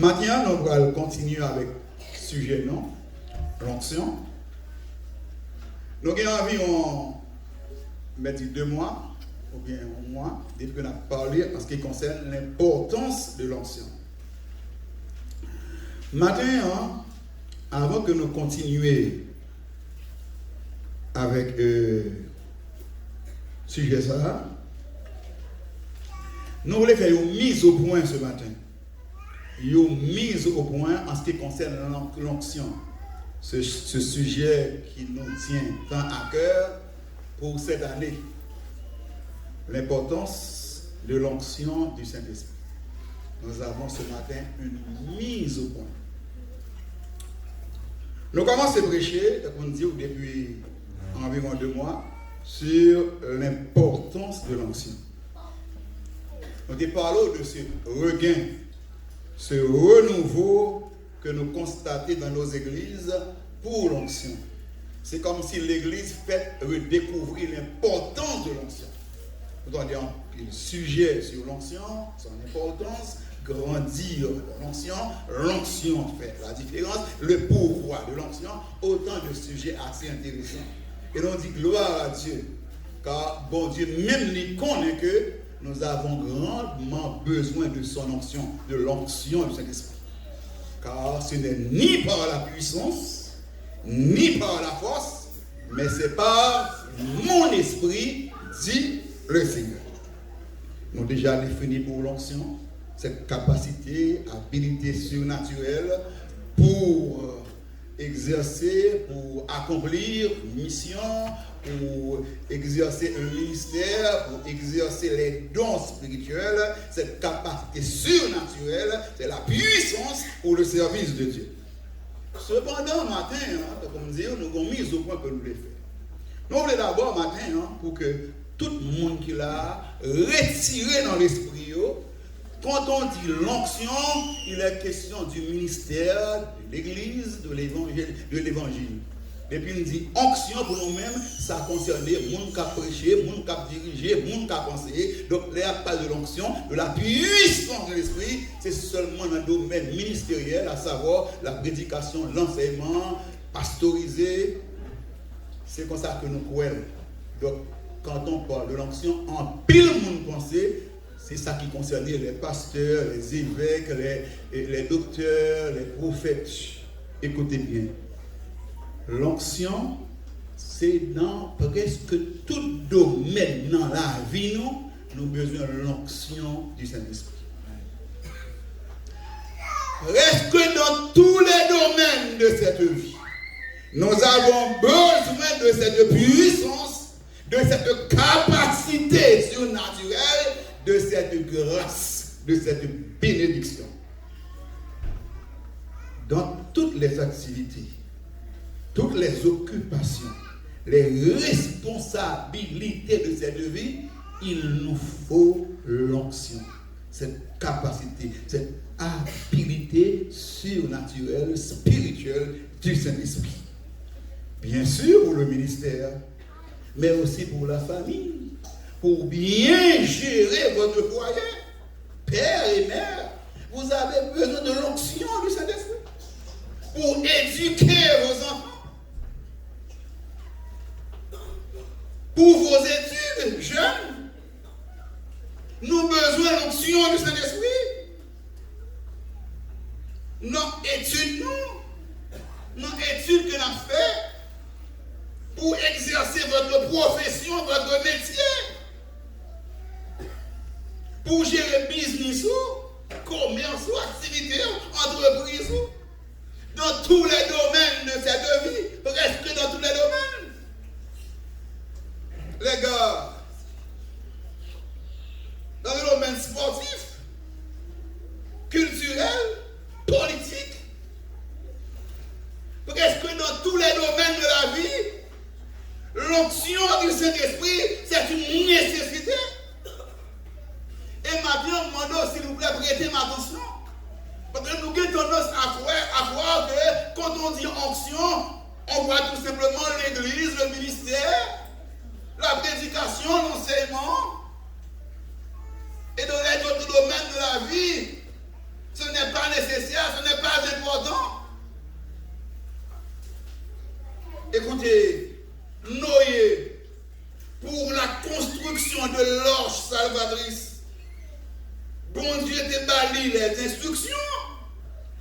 Maintenant, nous allons continuer avec le sujet, non? L'onction. Nous avons environ 2 mois, ou bien un mois, depuis qu'on a parlé en ce qui concerne l'importance de l'onction. Maintenant, avant que nous continuions avec le sujet ça, nous voulons faire une mise au point ce matin. Une mise au point en ce qui concerne l'onction. Ce sujet qui nous tient tant à cœur pour cette année. L'importance de l'onction du Saint-Esprit. Nous avons ce matin une mise au point. Nous commençons à prêcher, comme on dit depuis environ 2 mois, sur l'importance de l'onction. Nous parlons de ce regain, ce renouveau que nous constatons dans nos églises pour l'onction. C'est comme si l'église fait redécouvrir l'importance de l'onction. Nous allons dire le sujet sur l'onction, son importance, grandir dans l'onction, l'onction fait la différence, le pouvoir de l'onction, autant de sujets assez intéressants. Et l'on dit gloire à Dieu, car bon Dieu même lui connaît que nous avons grandement besoin de son onction, de l'onction du Saint-Esprit. Car ce n'est ni par la puissance, ni par la force, mais c'est par mon esprit, dit le Seigneur. Nous avons déjà défini pour l'onction cette capacité, habilité surnaturelle pour exercer, pour accomplir une mission, pour exercer un ministère, pour exercer les dons spirituels. Cette capacité surnaturelle, c'est la puissance pour le service de Dieu. Cependant, matin, comme dire, nous avons mis au point que nous voulons faire. Nous voulons d'abord, matin, pour que tout le monde qui l'a retiré dans l'esprit, quand on dit l'onction, il est question du ministère, de l'église, de l'évangile. Et puis on dit onction pour nous-mêmes, ça concerne les gens qui ont prêché, les gens qui ont dirigé, les gens qui ont conseillé. Donc, il n'y a pas de l'onction, de la puissance de l'esprit, c'est seulement dans le domaine ministériel, à savoir la prédication, l'enseignement, pastorisé. C'est comme ça que nous croyons. Donc, quand on parle de l'onction, en pile monde pensée, c'est ça qui concernait les pasteurs, les évêques, les docteurs, les prophètes. Écoutez bien. L'onction, c'est dans presque tout domaine dans la vie, nous avons besoin de l'onction du Saint-Esprit. Presque dans tous les domaines de cette vie, nous avons besoin de cette puissance, de cette capacité surnaturelle, de cette grâce, de cette bénédiction. Dans toutes les activités, toutes les occupations, les responsabilités de cette vie, il nous faut l'onction, cette capacité, cette habilité surnaturelle, spirituelle du Saint-Esprit. Bien sûr pour le ministère, mais aussi pour la famille, pour bien gérer votre foyer, père et mère, vous avez besoin de l'onction du Saint-Esprit pour éduquer vos enfants. Pour vos études jeunes, nous avons besoin de l'onction du Saint-Esprit. Nos études que nous avons fait pour exercer votre profession, votre métier, pour gérer business, commerce, activité, entreprise, dans tous les domaines de cette vie, presque dans tous les domaines. Les gars, dans le domaine sportif, culturel, politique, presque dans tous les domaines de la vie, l'onction du Saint-Esprit, c'est une nécessité. Et maintenant, je demande, s'il vous plaît, prêtez attention. Parce que nous avons tendance à croire que quand on dit onction, on voit tout simplement l'église, le ministère, la prédication, l'enseignement. Et dans les autres domaines de la vie, ce n'est pas nécessaire, ce n'est pas important. Écoutez, Noé, pour la construction de l'arche salvatrice, bon Dieu t'a bali les instructions,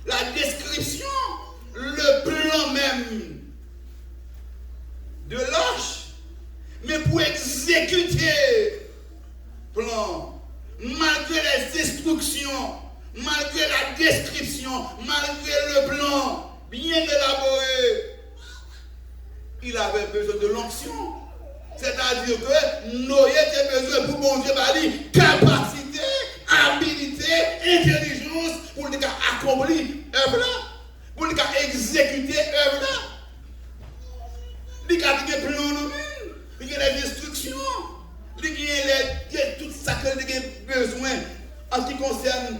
la description, le plan même de l'arche, mais pour exécuter le plan, malgré les instructions, malgré la description, malgré le plan bien élaboré, il avait besoin de l'onction. C'est-à-dire que Noé avait besoin pour bon Dieu bali capacité, habilité, intelligence pour les accomplir l'œuvre-là, pour les exécuter l'œuvre-là. Il y a des plans nous-mêmes, il y a des instructions, il y a tout ça que nous avons besoin en ce qui concerne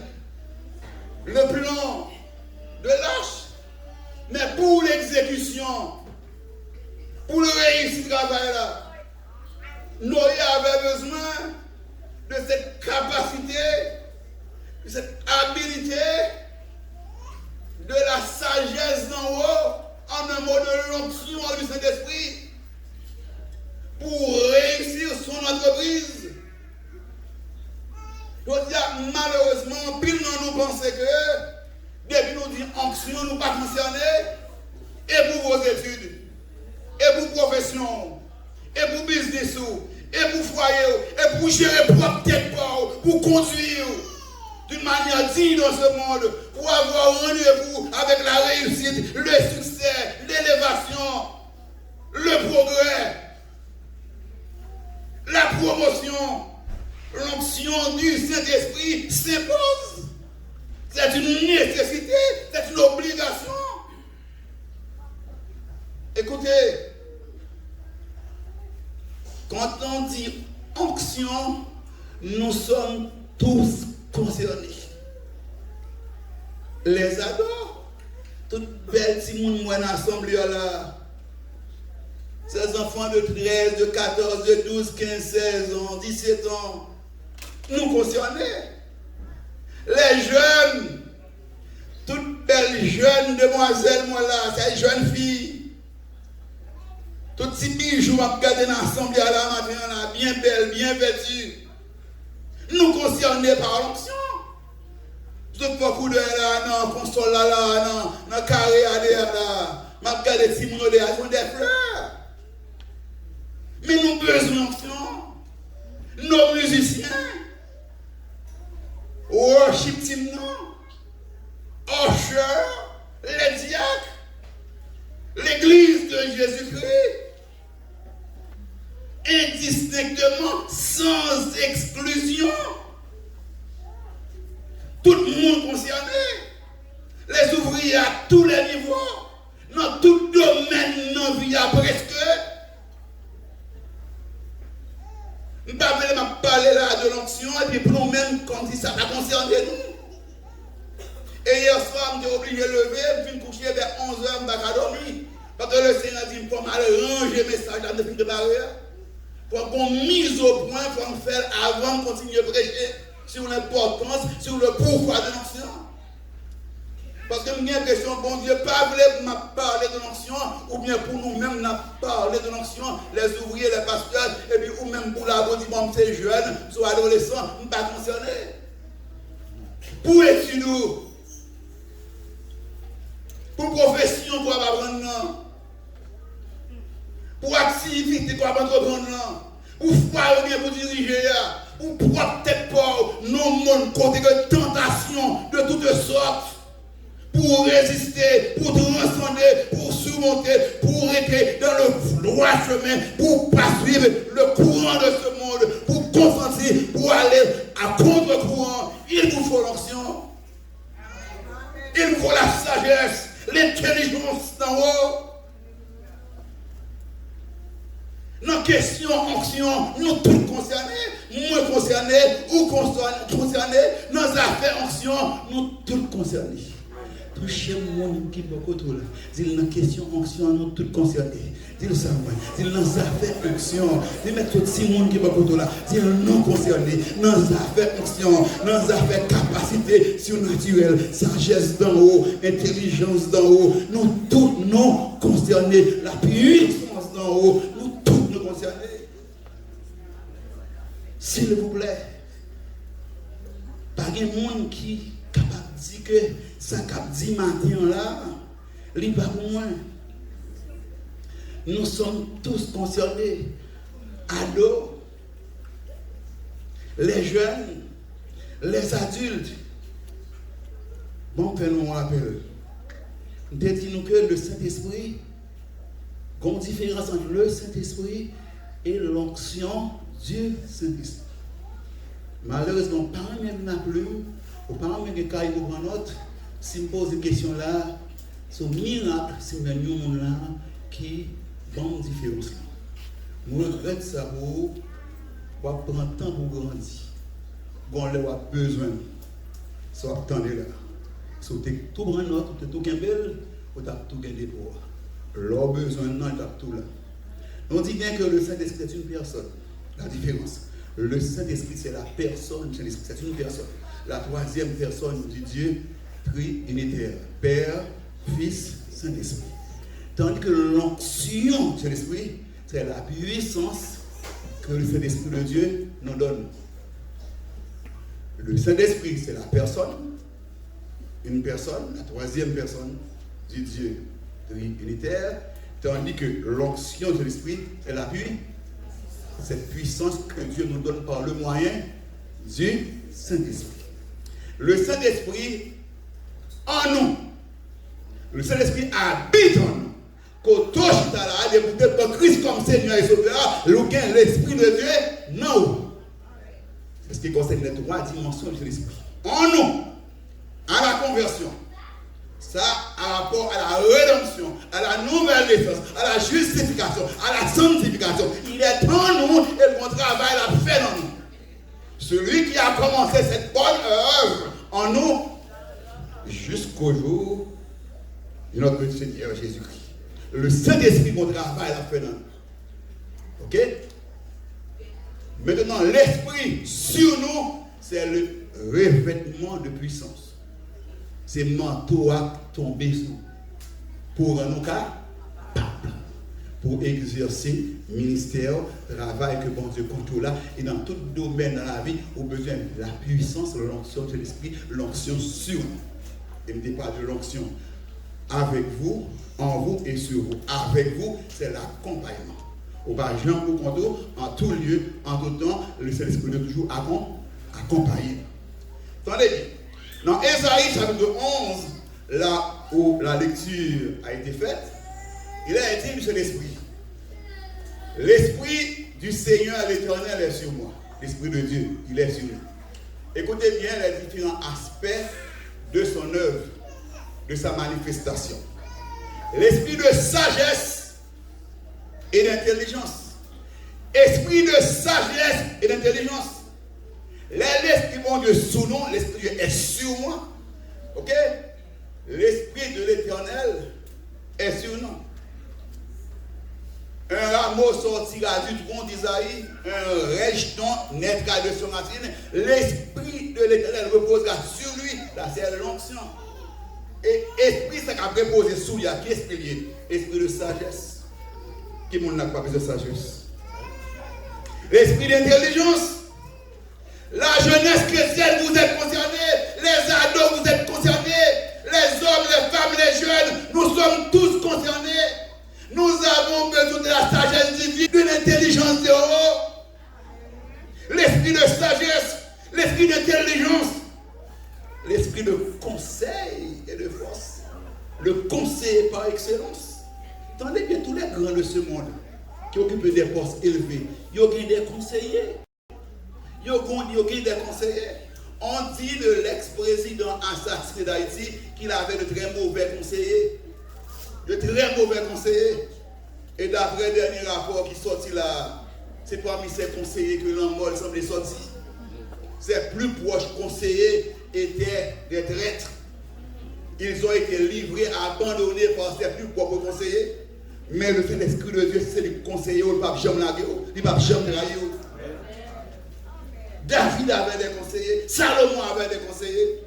le plan de l'arche. Mais pour l'exécution, pour le réussir travail-là, Noé avait besoin de cette capacité, de cette habilité, de la sagesse d'en haut, en un mot de l'onction du Saint-Esprit, pour réussir son entreprise. Je veux dire, malheureusement, pile nous pensons que, depuis nous disons onction, nous ne pas concernés, et pour vos études, et pour profession, et pour business, et pour foyer, et pour gérer propre tête, pour conduire d'une manière digne dans ce monde, pour avoir rendez-vous avec la réussite, le succès, l'élévation, le progrès, la promotion, l'onction du Saint-Esprit s'impose. C'est une nécessité, c'est une obligation. Écoutez, quand on dit onction, nous sommes tous concernés. Les ados, toutes belles petits monde moi dans l'assemblée là. Ces enfants de 13, de 14, de 12, 15, 16 ans, 17 ans, nous concernés. Les jeunes, toutes belles jeunes demoiselles moi là, ces jeunes filles. Toutes ces bijoux à regarder dans l'assemblée à la matin, là, bien belles, bien vêtues. Nous concernés par l'onction. Tout beaucoup de là, non, console là, non, dans carré à derrière là. Je regarde ces mots là, ils ont des fleurs. Mais nous avons besoin d'onction. Nos musiciens, worship team, non, usher, les diacres, l'église de Jésus-Christ. Indistinctement, sans exclusion. Tout le monde concerné. Les ouvriers à tous les niveaux, dans tout domaine, dans la vie presque. Je ne vais pas parler là de l'onction, et puis pour nous-mêmes, quand ça va concerner nous. Et hier soir, je suis obligé de lever, je vais me coucher vers 11h, je vais pas dormir. Parce que le Seigneur dit, il faut ranger mes messages dans le préparer. Pour qu'on mise au point, pour qu'on faire avant de continuer à prêcher sur l'importance, sur le pouvoir de l'onction. Parce que j'ai l'impression que bon Dieu pas voulu parler de l'onction, ou bien pour nous-mêmes parler de l'onction, les ouvriers, les pasteurs, et puis ou même pour la body, bon, c'est jeune, soit adolescent, nous ne pas concernés. Pour étudier, pour profession, pour apprendre. Pour activité qu'on va entreprendre, pour faire bien pour diriger, pour propre tête pour nos mondes côté de tentation de toutes sortes, pour résister, pour transcender, pour surmonter, pour être dans le droit chemin, pour pas suivre le courant de ce monde, pour consentir, pour aller à contre-courant. Il nous faut l'onction, il nous faut la sagesse, l'intelligence d'en haut. Nos questions, onction, nous tous concernés, moi concerné, ou concernés, nos affaires, onction, nous tous concernés. toucher le monde qui est beaucoup trop là. Dis dans question onction, nous tous concernés. Dis ça, dis dans affaires onction. Dis mettre tout le monde qui est beaucoup trop là. Dis non concerné. Dans affaires onction, dans affaires capacité surnaturelle, sagesse d'en haut, intelligence d'en haut. Nous tous non concernés. La puissance d'en haut, nous tous nous concernés. S'il vous plaît, pas de monde qui est capable de dire que ça cap dit matin là, il n'y a pas pour moi. Nous sommes tous concernés, ados, les jeunes, les adultes. Bon, nous rappel. Nous disons que le Saint-Esprit, il y a une différence entre le Saint-Esprit et l'onction du Saint-Esprit. Malheureusement, parents même n'a plus, ou parents même qui ont un autre, si je me pose une question là, c'est un miracle si je me monde là qui a une différence. Je regrette ça pour prendre temps pour grandir. On a besoin, soit attendez là. Si vous avez tout prendre note, vous avez tout gagné, vous avez tout gagné pour. Leur besoin, non, vous avez tout là. On dit bien que le Saint-Esprit est une personne. La différence. Le Saint-Esprit, c'est la personne. C'est une personne. La troisième personne du Dieu trinitaire. Père, Fils, Saint-Esprit. Tandis que l'onction de l'Esprit, c'est la puissance que le Saint-Esprit de Dieu nous donne. Le Saint-Esprit, c'est la personne. Une personne, la troisième personne du Dieu trinitaire. Tandis que l'onction de l'Esprit, c'est la puissance. Cette puissance que Dieu nous donne par le moyen du Saint-Esprit. Le Saint-Esprit en nous. Le Saint-Esprit habite en nous. Quand tout est là, il est pour Christ comme Seigneur et Sauveur, l'Esprit de Dieu, non. C'est ce qui concerne les trois dimensions de l'Esprit. En nous, à la conversion. Ça a rapport à la rédemption, à la nouvelle naissance, à la justification, à la sanctification. Il est en nous et mon travail l'a fait en nous. Celui qui a commencé cette bonne œuvre en nous jusqu'au jour de notre Seigneur Jésus-Christ. Le Saint-Esprit, mon travail l'a fait en nous. Ok? Maintenant, l'Esprit sur nous, c'est le revêtement de puissance. C'est manteau à tomber sur pour nous capables pour exercer ministère, travail que bon Dieu contrôle là et dans tout domaine dans la vie, on a besoin de la puissance, de l'onction de l'Esprit, l'onction sur nous. Et ne pas de l'onction avec vous, en vous et sur vous. Avec vous, c'est l'accompagnement. Au bas, Jean Boucondo, en tout lieu, en tout temps, le Saint-Esprit est toujours accompagné. Attendez bien. Dans Ésaïe chapitre 11, là où la lecture a été faite, il a été dit sur l'Esprit. L'Esprit du Seigneur l'Éternel est sur moi. L'Esprit de Dieu, il est sur nous. Écoutez bien les différents aspects de son œuvre, de sa manifestation. L'esprit de sagesse et d'intelligence. Esprit de sagesse et d'intelligence. L'esprit mon Dieu sous nous, l'esprit est sur moi. Ok? L'esprit de l'Éternel est sur nous. Un rameau sortira du tronc d'Isaïe, un rejeton naîtra de son racine. L'esprit de l'Éternel reposera sur lui. Là, c'est l'onction. Et esprit, ça a reposé sur lui. Qui est esprit? Esprit de sagesse. Qui n'a pas besoin de sagesse? L'esprit d'intelligence. La jeunesse chrétienne, vous êtes concernés. Les ados, vous êtes concernés. Les hommes, les femmes, les jeunes, nous sommes tous concernés. Nous avons besoin de la sagesse divine, de l'intelligence de haut. L'esprit de sagesse, l'esprit d'intelligence, l'esprit de conseil et de force. Le conseiller par excellence. Attendez bien, tous les grands de ce monde qui occupent des postes élevés, ils ont des conseillers. Ils ont des conseillers. On dit de l'ex-président assassiné d'Haïti qu'il avait de très mauvais conseillers. De très mauvais conseillers. Et d'après le dernier rapport qui sorti là, c'est parmi ces conseillers que l'Angol semblait sortir. Ses plus proches conseillers étaient des traîtres. Ils ont été livrés, abandonnés par ses plus propres conseillers. Mais le Saint-Esprit de Dieu, c'est le conseiller, le pape jamais lagué, le pape jamais trahi. David avait des conseillers, Salomon avait des conseillers.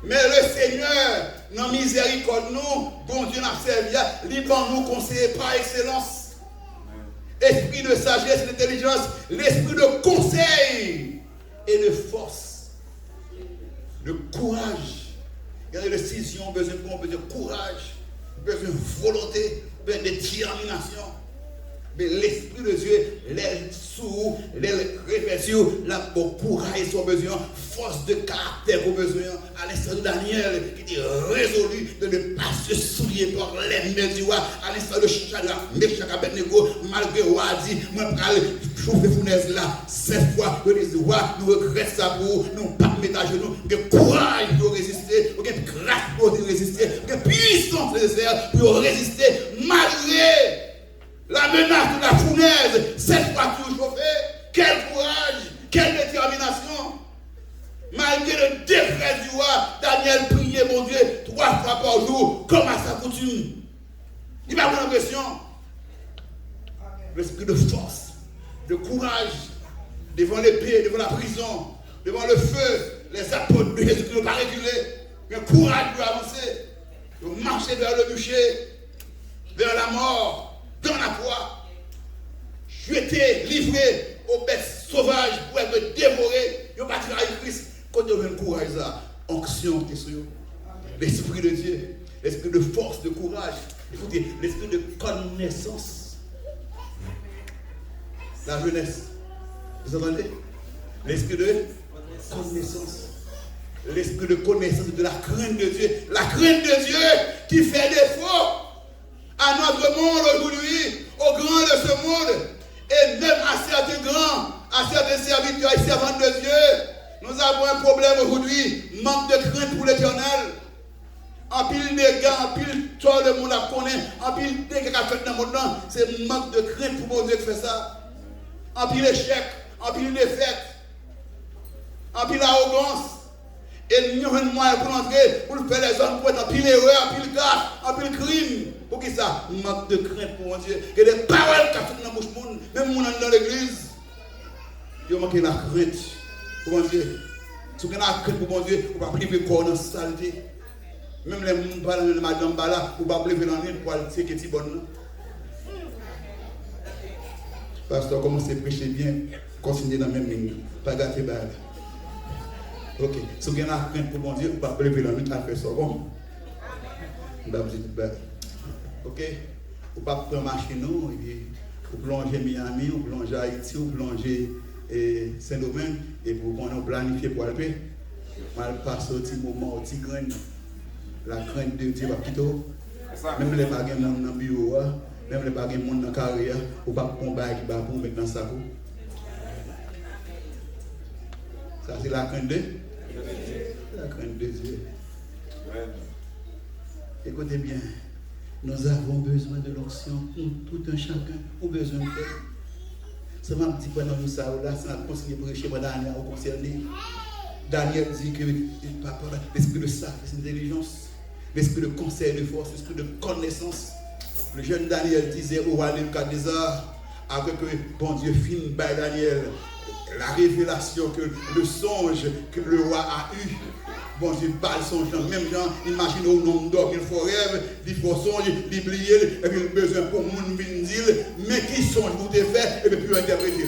Mais le Seigneur, dans la miséricorde, nous, bon Dieu, n'a servi, il va nous conseiller par excellence. Esprit de sagesse, d'intelligence, l'esprit de conseil et de force, de courage. Il y a des décisions, besoin de courage, besoin de volonté, besoin de détermination. Mais l'Esprit de Dieu, les sous, les réflexions, le courage, son besoin, force de caractère au besoin. À l'instant de Daniel, qui était résolu de ne pas se souiller par les mains du roi. À l'instant de Shadrach, Meshach, Abednego, malgré le roi dit, moi, je chauffer fournaise là, 7 fois, je dis, roi, nous regrettons ça pour nous, pas mettre à genoux, nous avons courage pour résister, nous avons grâce pour résister, nous avons puissance nécessaire pour résister, malgré la menace de la fournaise, 7 fois toujours chauffé. Quel courage, quelle détermination. Malgré le décret du roi, Daniel priait mon Dieu 3 fois par jour, comme à sa coutume. Il m'a pris l'impression. L'esprit de force, de courage, devant l'épée, devant la prison, devant le feu, les apôtres de Jésus qui n'ont pas reculé. Mais courage pour avancer, pour marcher vers le bûcher, vers la mort. Dans la croix, jeté, livré aux bêtes sauvages pour être dévoré. Il n'y a pas de travail Christ. Quand il y a un courage, onction qui est sur l'esprit de Dieu, l'esprit de force, de courage, écoutez, l'esprit de connaissance. La jeunesse, vous entendez? L'esprit de connaissance. L'esprit de connaissance de la crainte de Dieu. La crainte de Dieu qui fait défaut à notre monde aujourd'hui, aux grands de ce monde, et même à certains grands, à certains serviteurs et servantes de Dieu, nous avons un problème aujourd'hui, manque de crainte pour l'Éternel. En pile dégâts, en pile tout le monde la connaît, en pile dégâts qu'a fait dans le monde, c'est manque de crainte pour mon Dieu qui fait ça. En pile échec, en pile défaite, en pile arrogance. Et nous avons un moyen pour entrer, pour faire les hommes, pour être en pile erreur, en pile gaffe, en pile crime. Pour qui ça? Manque de crainte pour mon Dieu. Il y a des paroles qui sont dans la bouche de monde, même dans l'église. Il y a manqué la crainte pour mon Dieu. Si vous avez la crainte pour mon Dieu, vous ne pouvez pas priver le corps dans la saleté. Même les gens qui parlent de madame Bala, vous ne pouvez pas priver dans l'île pour aller dire que c'est bon. Pasteur, commencez à prêcher bien, continuez dans la même ligne. Pas gâter balle. Ok. Si vous avez la crainte pour mon Dieu, vous ne pouvez pas priver dans l'île à faire ça. Bon. Ok, vous ne pouvez pas prendre machine, vous plongez Miami, vous plongez Haïti, vous plongez Saint-Domingue, et vous planifiez pour le paix. Mal passe au petit moment, au petit grain, la crainte de Dieu va plutôt. Même les baguettes dans le bureau, même les baguettes dans la carrière, vous ne pouvez pas combattre qui va pour mettre dans sa peau. Ça, c'est la crainte de Dieu. La crainte de Dieu. Écoutez bien. Nous avons besoin de l'onction, tout un chacun, ou besoin de faire. C'est ma petite pendant nous ça, là, c'est notre conseiller pour chez moi, Daniel, au concerné. Daniel dit que l'esprit de sagesse, d'intelligence, l'esprit de conseil, de force, l'esprit de connaissance. Le jeune Daniel disait au roi Nebuchadnezzar, après que bon Dieu filme par Daniel, la révélation, que le songe que le roi a eu. Bon Dieu parle son genre, même gens, imagine au nom d'homme, il faut rêve, il faut songe, il oublier, et puis il a besoin pour moun dire, mais qui songe pour te faire, et puis plus interpréter.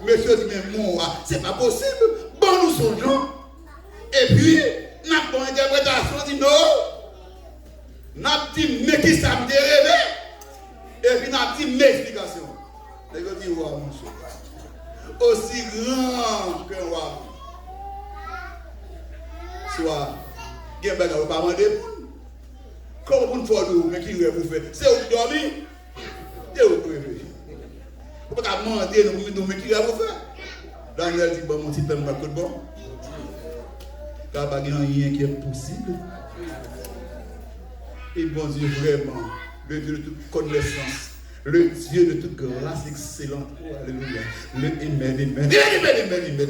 Monsieur dit, mais moi, c'est pas possible, bon nous songeons, et puis, n'a pas interprétation, dit non, n'a dit, mais qui ça me rêvé, et puis n'a dit, mais explication. Et je dis, ouais, mon cher, aussi grand que roi. Soit, il y a un bagage pas demander. Comment vous ne faites pas, mais qui vous fait? C'est où vous dormez? C'est où vous préférez? Vous ne pouvez pas demander, mais qui vous fait? Daniel dit, bon, mon petit père, je bon. Car il n'y a rien qui est possible. Et bon Dieu, vraiment, le Dieu de toute connaissance, le Dieu de toute grâce excellente. Oh, alléluia. Le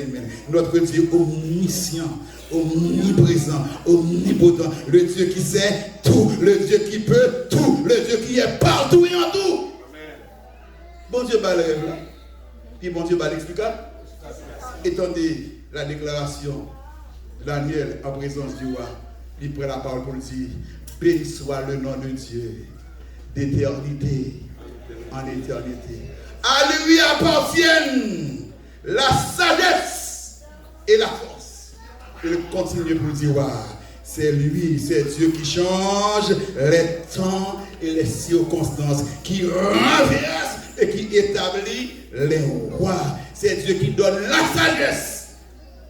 Amen. Notre Dieu omniscient, omniprésent, omnipotent. Le Dieu qui sait tout, le Dieu qui peut tout, le Dieu qui est partout et en tout. Amen. Bon Dieu va le rêve là. Puis bon Dieu va l'expliquer. Étendez la déclaration de Daniel en présence du roi. Il prend la parole pour dire: béni soit le nom de Dieu d'éternité en éternité. À lui appartiennent la sagesse et la force. Il continue pour dire: wow, c'est lui, c'est Dieu qui change les temps et les circonstances, qui renverse et qui établit les rois. C'est Dieu qui donne la sagesse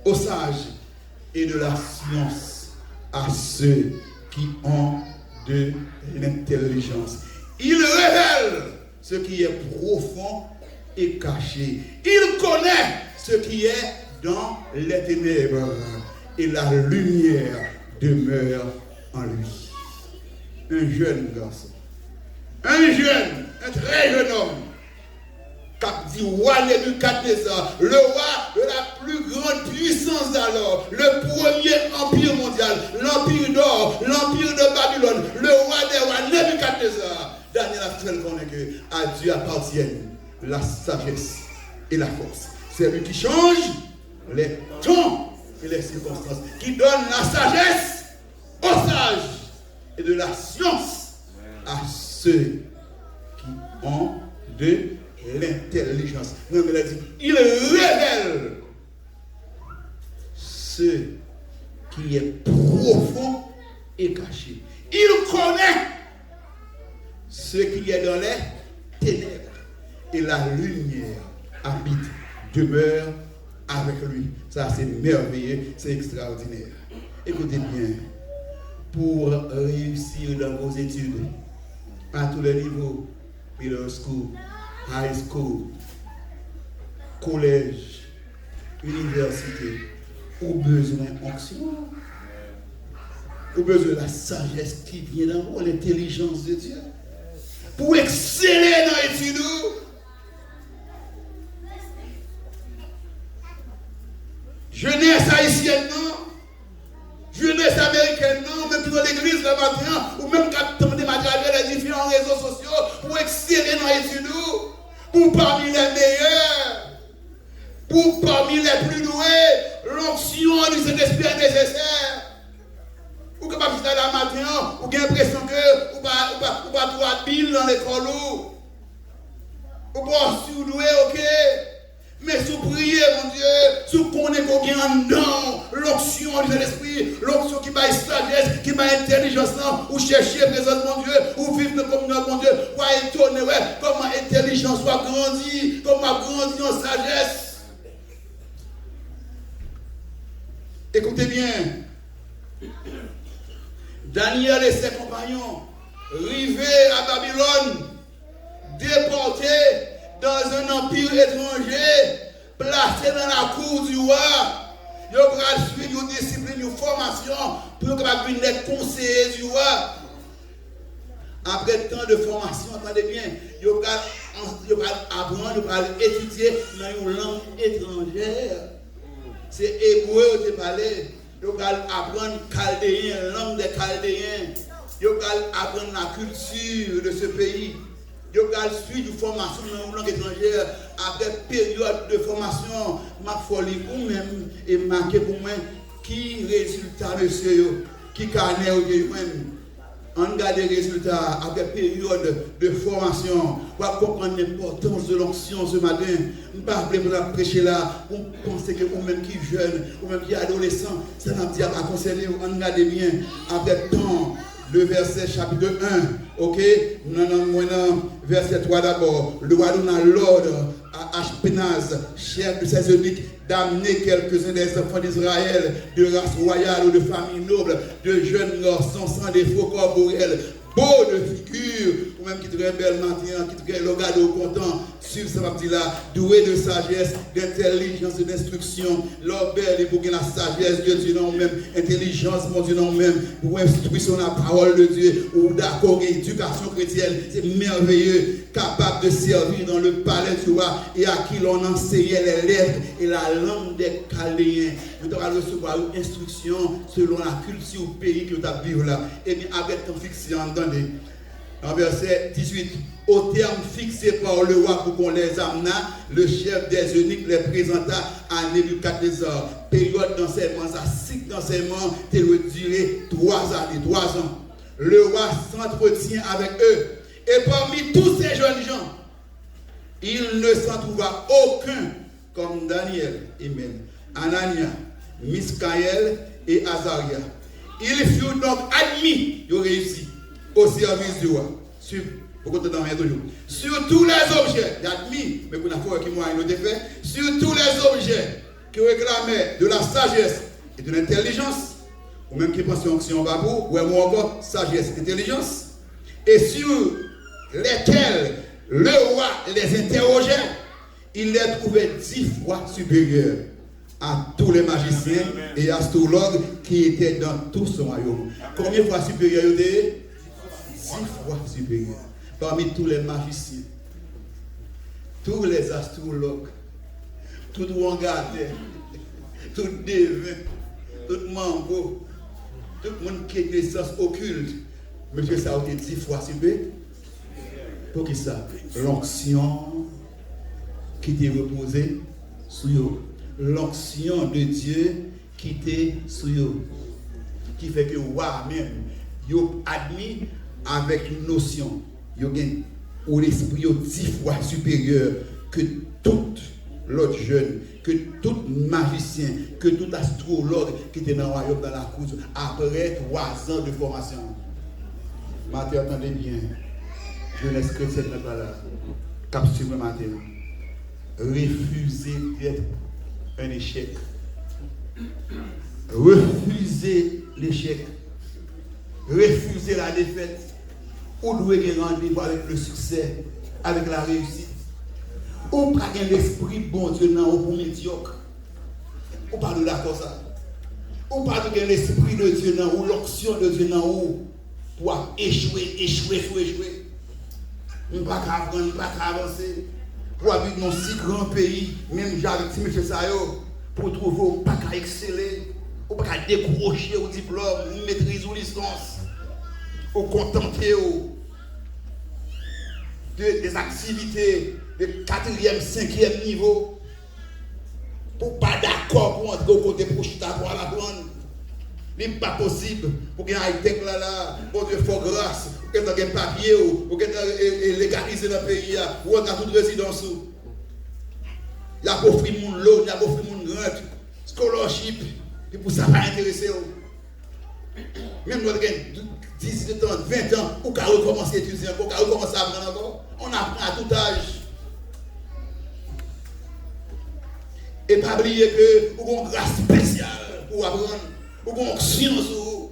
aux sages et de la science à ceux qui ont de l'intelligence. Il révèle ce qui est profond et caché. Il connaît ce qui est dans les ténèbres et la lumière demeure en lui. Un jeune garçon, un très jeune homme, qui dit roi Nebuchadnezzar, le roi de la plus grande puissance d'alors, le premier empire mondial, l'empire d'or, l'empire de Babylone, le roi des rois Nebuchadnezzar. Daniel a fait connaître que à Dieu appartiennent la sagesse et la force. C'est lui qui change les temps et les circonstances, qui donne la sagesse aux sages et de la science à ceux qui ont de l'intelligence. Non, mais il a dit, il révèle ce qui est profond et caché. Il connaît ce qui est dans les ténèbres. Et la lumière habite, demeure avec lui. Ça, c'est merveilleux, c'est extraordinaire. Écoutez bien, pour réussir dans vos études, à tous les niveaux, middle school, high school, collège, université, au besoin d'onction, au besoin de la sagesse qui vient d'en haut, l'intelligence de Dieu. Pour exceller dans les études, jeunesse haïtienne, non, jeunesse américaine, non, même dans l'église le matin, ou même quand on est à travers les différents réseaux sociaux, pour exceller dans les études, pour parmi les meilleurs, pour parmi les plus doués, l'onction du Saint-Esprit est nécessaire. Ou capable de faire la matin, ou bien l'impression que ou pas trop habile dans l'école, ou pas sous-doué, ok. Mais sous prier, mon Dieu, sous connaître qu'on vient en dedans, l'onction du Saint-Esprit, l'onction qui m'a sagesse, qui m'a intelligence, ou chercher la présence, mon Dieu, ou vivre de communion, mon Dieu, pour étonner, ouais, comment intelligence soit grandie, comment grandir en sagesse. Écoutez bien, Daniel et ses compagnons, arrivés à Babylone, déportés dans un empire étranger, placés dans la cour du roi, ils ont suivi une discipline, une formation pour devenir les conseillers du roi. Après tant de formation, attendez bien, ils vont apprendre, ils vont étudier dans une langue étrangère. C'est hébreu qui parlé. Ils vont apprendre chaldéen, langue des chaldéens. Ils vont apprendre la culture de ce pays. Ils vont suivre une formation dans une langue étrangère. Après période de formation, ma folie pour même et marqué pour moi qui résultat monsieur, qui carnet au même. On regarde les résultats après période de formation. On va comprendre l'importance de l'onction ce matin. On ne pas pour la prêcher là. On pense que vous-même qui est jeune, vous-même qui est adolescent, ça n'a pas à concerner. On regarde bien avec temps. Le verset chapitre 1, ok? Non, verset 3 d'abord. Le roi donne l'ordre à Ashpenaz, chef de ses eunuques, d'amener quelques-uns des enfants d'Israël, de race royale ou de famille noble, de jeunes garçons sans défaut corporel, beau de figure, ou même qui te belle matin, qui te regarde au content, sur ce parti là, doué de sagesse, d'intelligence et d'instruction, l'homme belle et pour que la sagesse de Dieu non même, intelligence mon Dieu non même, pour instruire sur la parole de Dieu, ou d'accord, éducation chrétienne, c'est merveilleux, capable de servir dans le palais du roi et à qui l'on enseignait les lettres et la langue des Chaldéens. Vous devez recevoir une instruction selon la culture ou pays que vous avez vivre là. Et bien avec ton fixé, entendez, en verset 18, au terme fixé par le roi pour qu'on les amena, le chef des eunuques les présenta à Nebuchadnezzar. Période d'enseignement, ça cycle d'enseignement, c'est duré 3 années, 3 ans. Le roi s'entretient avec eux. Et parmi tous ces jeunes gens, il ne s'en trouva aucun comme Daniel, Amen, Anania, Miskaël et Azaria. Ils furent donc admis, ils ont réussi au service du roi. Sur tous les objets, admis, mais pour la fois qui moi il fait, sur tous les objets qui réclamaient de la sagesse et de l'intelligence, ou même qui pensaient en babou, ou encore sagesse et intelligence, et sur lesquels le roi les interrogeait, il les trouvait 10 fois supérieurs à tous les magiciens et astrologues qui étaient dans tout son royaume. Combien de fois supérieurs ils étaient? 10 fois supérieurs. Parmi tous les magiciens, tous les astrologues, tout Wangadé, tout devin, tout mambo, tout le monde qui est des sciences occultes, monsieur, ça a été 10 fois supérieur. Pour qui ça? L'onction qui t'est reposée sur eux. L'onction de Dieu qui t'est sur eux. Qui fait que, waouh, même, ils admis avec une notion. Ils ont l'esprit 10 fois supérieur que tout l'autre jeune, que tout magicien, que tout astrologue qui était dans le royaume, dans la cour, après 3 ans de formation. Matthieu, attendez bien. Jeunesse chrétienne n'est pas là. Capsule le matin. Refuser d'être un échec. Refuser l'échec. Refuser la défaite. Ou doit y rendez-vous avec le succès, avec la réussite. Ou pas l'esprit bon Dieu non ou pour médiocre. Ou pas de d'accord ça. Ou pas de l'esprit de Dieu non ou l'onction de Dieu non ou pour échouer. On ne peut pas apprendre, on ne peut pas avancer. Pour vivre dans si grand pays, même j'avais dit, M. Sayo, pour trouver, on ne peut pas exceller, on ne peut pas décrocher au diplôme, une maîtrise ou licence, ou contenter des activités de 4e, 5e niveau, pour pas d'accord pour entrer au côté prochain pour l'apprendre. Ce n'est pas possible pour qu'il y ait un high-tech là, pour Dieu, faut grâce, pour qu'il y ait un papier, pour qu'il y ait légalisé dans le pays, pour qu'il y ait toute résidence. Il y a pour offrir mon lot, il y a pour offrir mon rente, scholarship, et pour ça, pas intéressé. Même nous, 18 ans, 20 ans, on peut recommencer à étudier, on peut recommencer à apprendre encore. On apprend à tout âge. Et pas oublier que nous avons une grâce spéciale pour apprendre. Ou qu'on science ou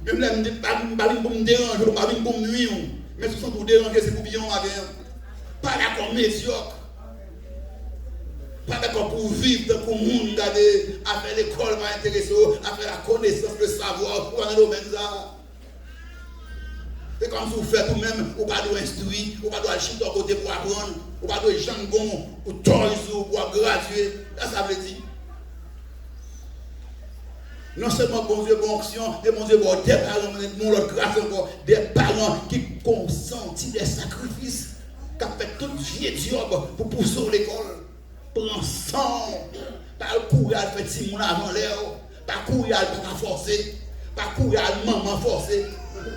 même là, je ne pas pour me déranger, je ne pas pour me nuire. Mais ce sont pour déranger, c'est pour bien avec. Pas d'accord médiocre. Pas d'accord pour vivre pour le monde, à faire l'école, à intéresser, à faire la connaissance, le savoir, pour un domaine ça. C'est comme si vous faites vous-même, vous ne pouvez pas instruire, vous ne pouvez pas chier de côté pour apprendre, vous ne pouvez pas jangon, ou toys, pour graduer. Là, ça veut dire. Non seulement bon Dieu, bonne action, mais bon Dieu, des parents, mon autre grâce encore, des parents qui consentent des sacrifices, qui ont fait tout vieux job pour pousser l'école. Prends sang, pas le courage, fait Simon avant l'air, pas courage, pas forcer, pas courage, maman forcer,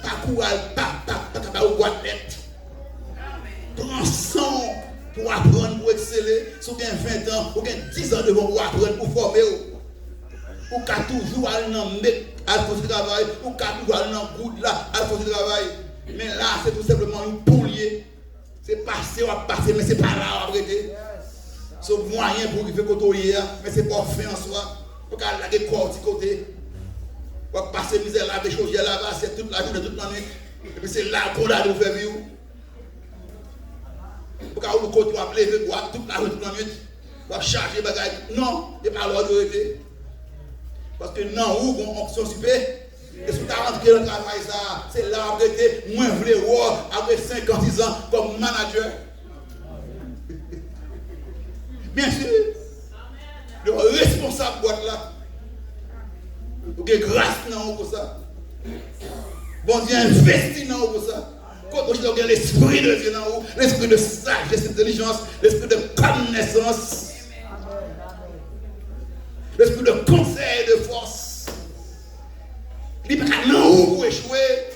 pas courage, pas au boîte net. Prends sang pour apprendre, pour exceller. Si vous avez 20 ans, vous avez 10 ans devant pour apprendre, pour former. Ou qu'à toujours aller dans le mec, à faire du travail, ou qu'à toujours aller dans le goût là, à faire du travail. Mais là, c'est tout simplement une poulier. C'est passé, on va passer, mais c'est pas là, on va arrêter. C'est un moyen pour qu'il fait côté, mais c'est pas fait en soi. Pour qu'elle ait des corps du côté. On va passer misère là, des choses là, c'est toute la journée, toute la nuit. Et puis c'est là qu'on a de faire vivre. Pourquoi vous continuez à lever toute la journée, toute la nuit? On va charger bagaille. Non, il n'y a pas l'ordre de rester. Parce que non, où on option super. Et si tu as rentré dans le travail, c'est là où tu es moins voulu voir après 56 ans comme manager. Bien sûr, le responsable boîte là. Vous avez grâce dans pour ça. Bon Dieu investi dans pour ça. Quand vous avez l'esprit de Dieu dans vous, l'esprit de sagesse, d'intelligence, l'esprit de connaissance, l'esprit de conseil, de force. Il n'y a pas non pour échouer,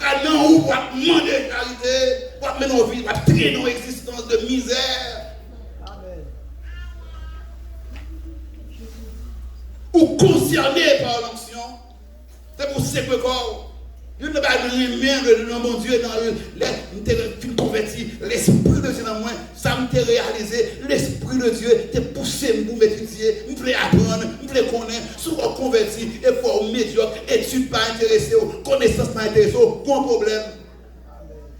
pas non pour demander charité, pour mener nos vies, pour créer nos existences de misère. Ou concerné par l'onction, c'est pour ce que corps. Je ne vais pas rien de mon Dieu dans le converti, l'esprit de Dieu dans moi, ça me réalisé, l'esprit de Dieu te poussé pour m'étudier, me voulais apprendre, me voulais connaître, souvent converti, et pour médiocre, études pas intéressées, connaissances pas intéressées, aucun problème.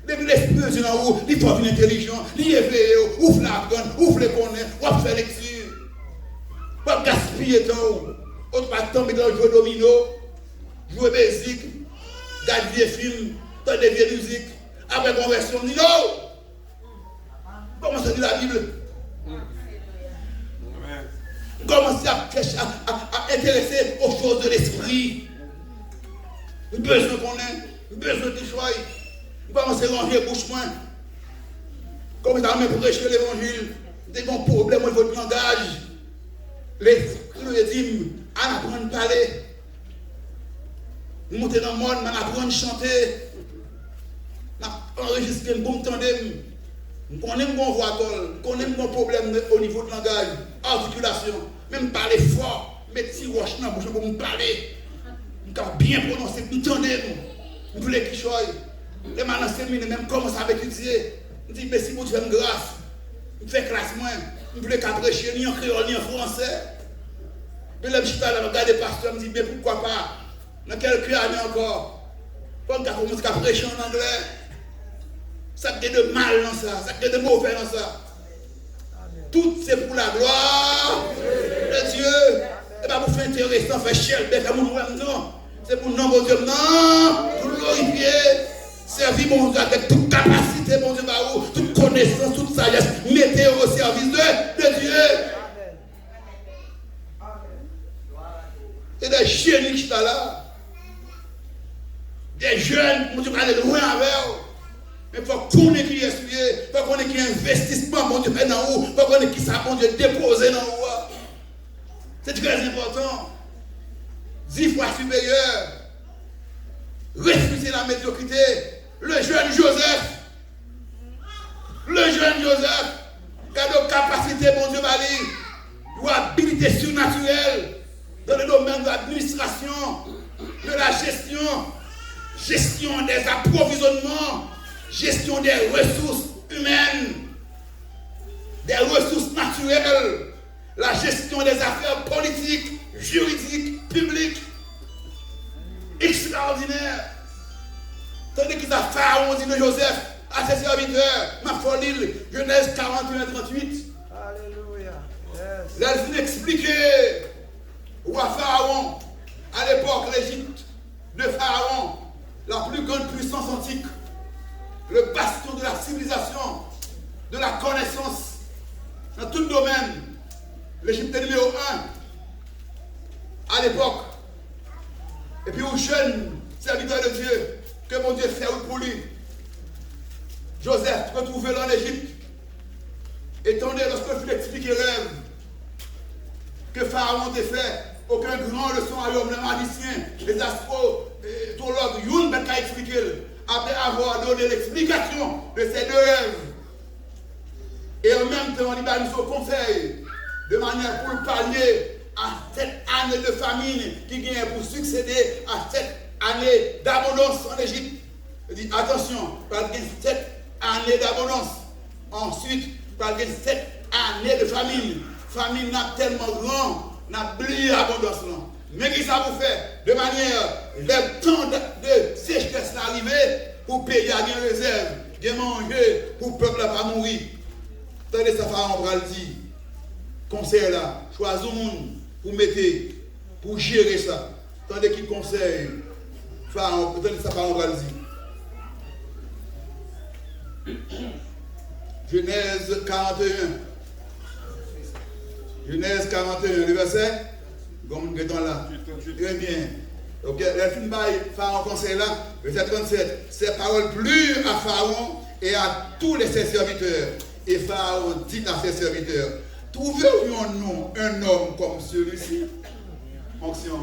L'esprit de Dieu dans vous, il faut une intelligence, il est éveillé, ouvre la grande, ouvre les connaître, ouvre faire lecture, pas gaspiller temps, autre pas tomber dans le jeu domino, jouer basique. Garde vieux films, dans des vieilles musiques, après conversion, on dit non! Comment ça dit la Bible? Commencez à intéresser aux choses de l'esprit. Besoin qu'on ait, besoin de choix. Commencez à ranger bouche moins. Comme ça, même pour prêcher l'évangile, des bons problèmes au niveau de langage. L'esprit nous dit, à apprendre à parler. Monter dans le monde, apprendre à chanter, enregistrer un bon tandem. On connaît mon voix, on connaît mon problème au niveau de langage, articulation, même parler fort, mettre si roche dans la bouche pour me parler. On peut bien prononcer, on tandem. On voulait qu'il choie. Les malins séminaires, même commencer à étudier. On dit, mais si vous faites une grâce, on fait classe moins. On voulait qu'à prêcher ni en créole ni en français. Puis là, je suis allé regarder le pasteur, je me dis, mais pourquoi pas? Dans quelques années encore, quand on a commencé à prêcher en anglais, ça fait de mal dans ça, ça fait de mauvais dans ça. Tout c'est pour la gloire de Dieu. Et pas pour faire intéressant, faire chier, bec à mon non. C'est pour non, bon Dieu, non, pour glorifier, servir mon Dieu avec toute capacité, mon Dieu, toute connaissance, toute sagesse, mettez au service de Dieu. Et des génies qui sont là. Des jeunes, mon Dieu, aller loin avec eux. Mais il faut qu'on ait qui est suivi, il faut qu'on ait qui investissement, mon Dieu, dans où, il faut qu'on ait qui ça, mon Dieu, déposé dans où. C'est très important. 10 fois supérieur. Refuser la médiocrité. Le jeune Joseph, qui a de capacité, mon Dieu, ou habilité surnaturelle dans le domaine de l'administration, de la gestion des approvisionnements, gestion des ressources humaines, des ressources naturelles, la gestion des affaires politiques, juridiques, publiques. Extraordinaire. Tandis qu'il a Pharaon dit de Joseph à ses serviteurs, ma folie, Genèse 41-38. Alléluia. Yes. Là, il expliquer roi Pharaon, à l'époque, l'Égypte de Pharaon, la plus grande puissance antique, le bastion de la civilisation, de la connaissance, dans tout domaine. L'Égypte est numéro 1 à l'époque. Et puis au jeune serviteur de Dieu, que mon Dieu fait pour lui. Joseph, retrouvé dans l'Égypte. Étonné lorsque je lui explique le rêve que Pharaon t'a fait, aucun grand leçon à l'homme, les magiciens, les astrologues, Youn ben qu'a expliqué. Après avoir donné l'explication de ces deux rêves. Et en même temps, il va nous conseil de manière pour pallier à cette année de famine qui vient pour succéder à cette année d'abondance en Égypte. Il dit attention, parce qu'il y a cette année d'abondance. Ensuite, parce qu'il y a cette année de famine. Famine n'a tellement grand, n'a oublié l'abondance. Mais qui ça vous fait? De manière, le temps de sécheresse arrivé, pour payer à une réserve, de manger, pour le peuple pas mourir. Tandis que ça Pharaon va le dire. Conseil là, choisis un monde pour mettre, pour gérer ça. Tandis qu'il conseille, Pharaon, tandis que ça Pharaon va le dire. Genèse 41. Genèse 41, le verset, comme nous sommes là. Très bien. Ok, le film Pharaon conseil là, verset 37. Ces paroles plurent à Pharaon et à tous les ses serviteurs. Et Pharaon dit à ses serviteurs, trouverions-nous un homme comme celui-ci? Onction.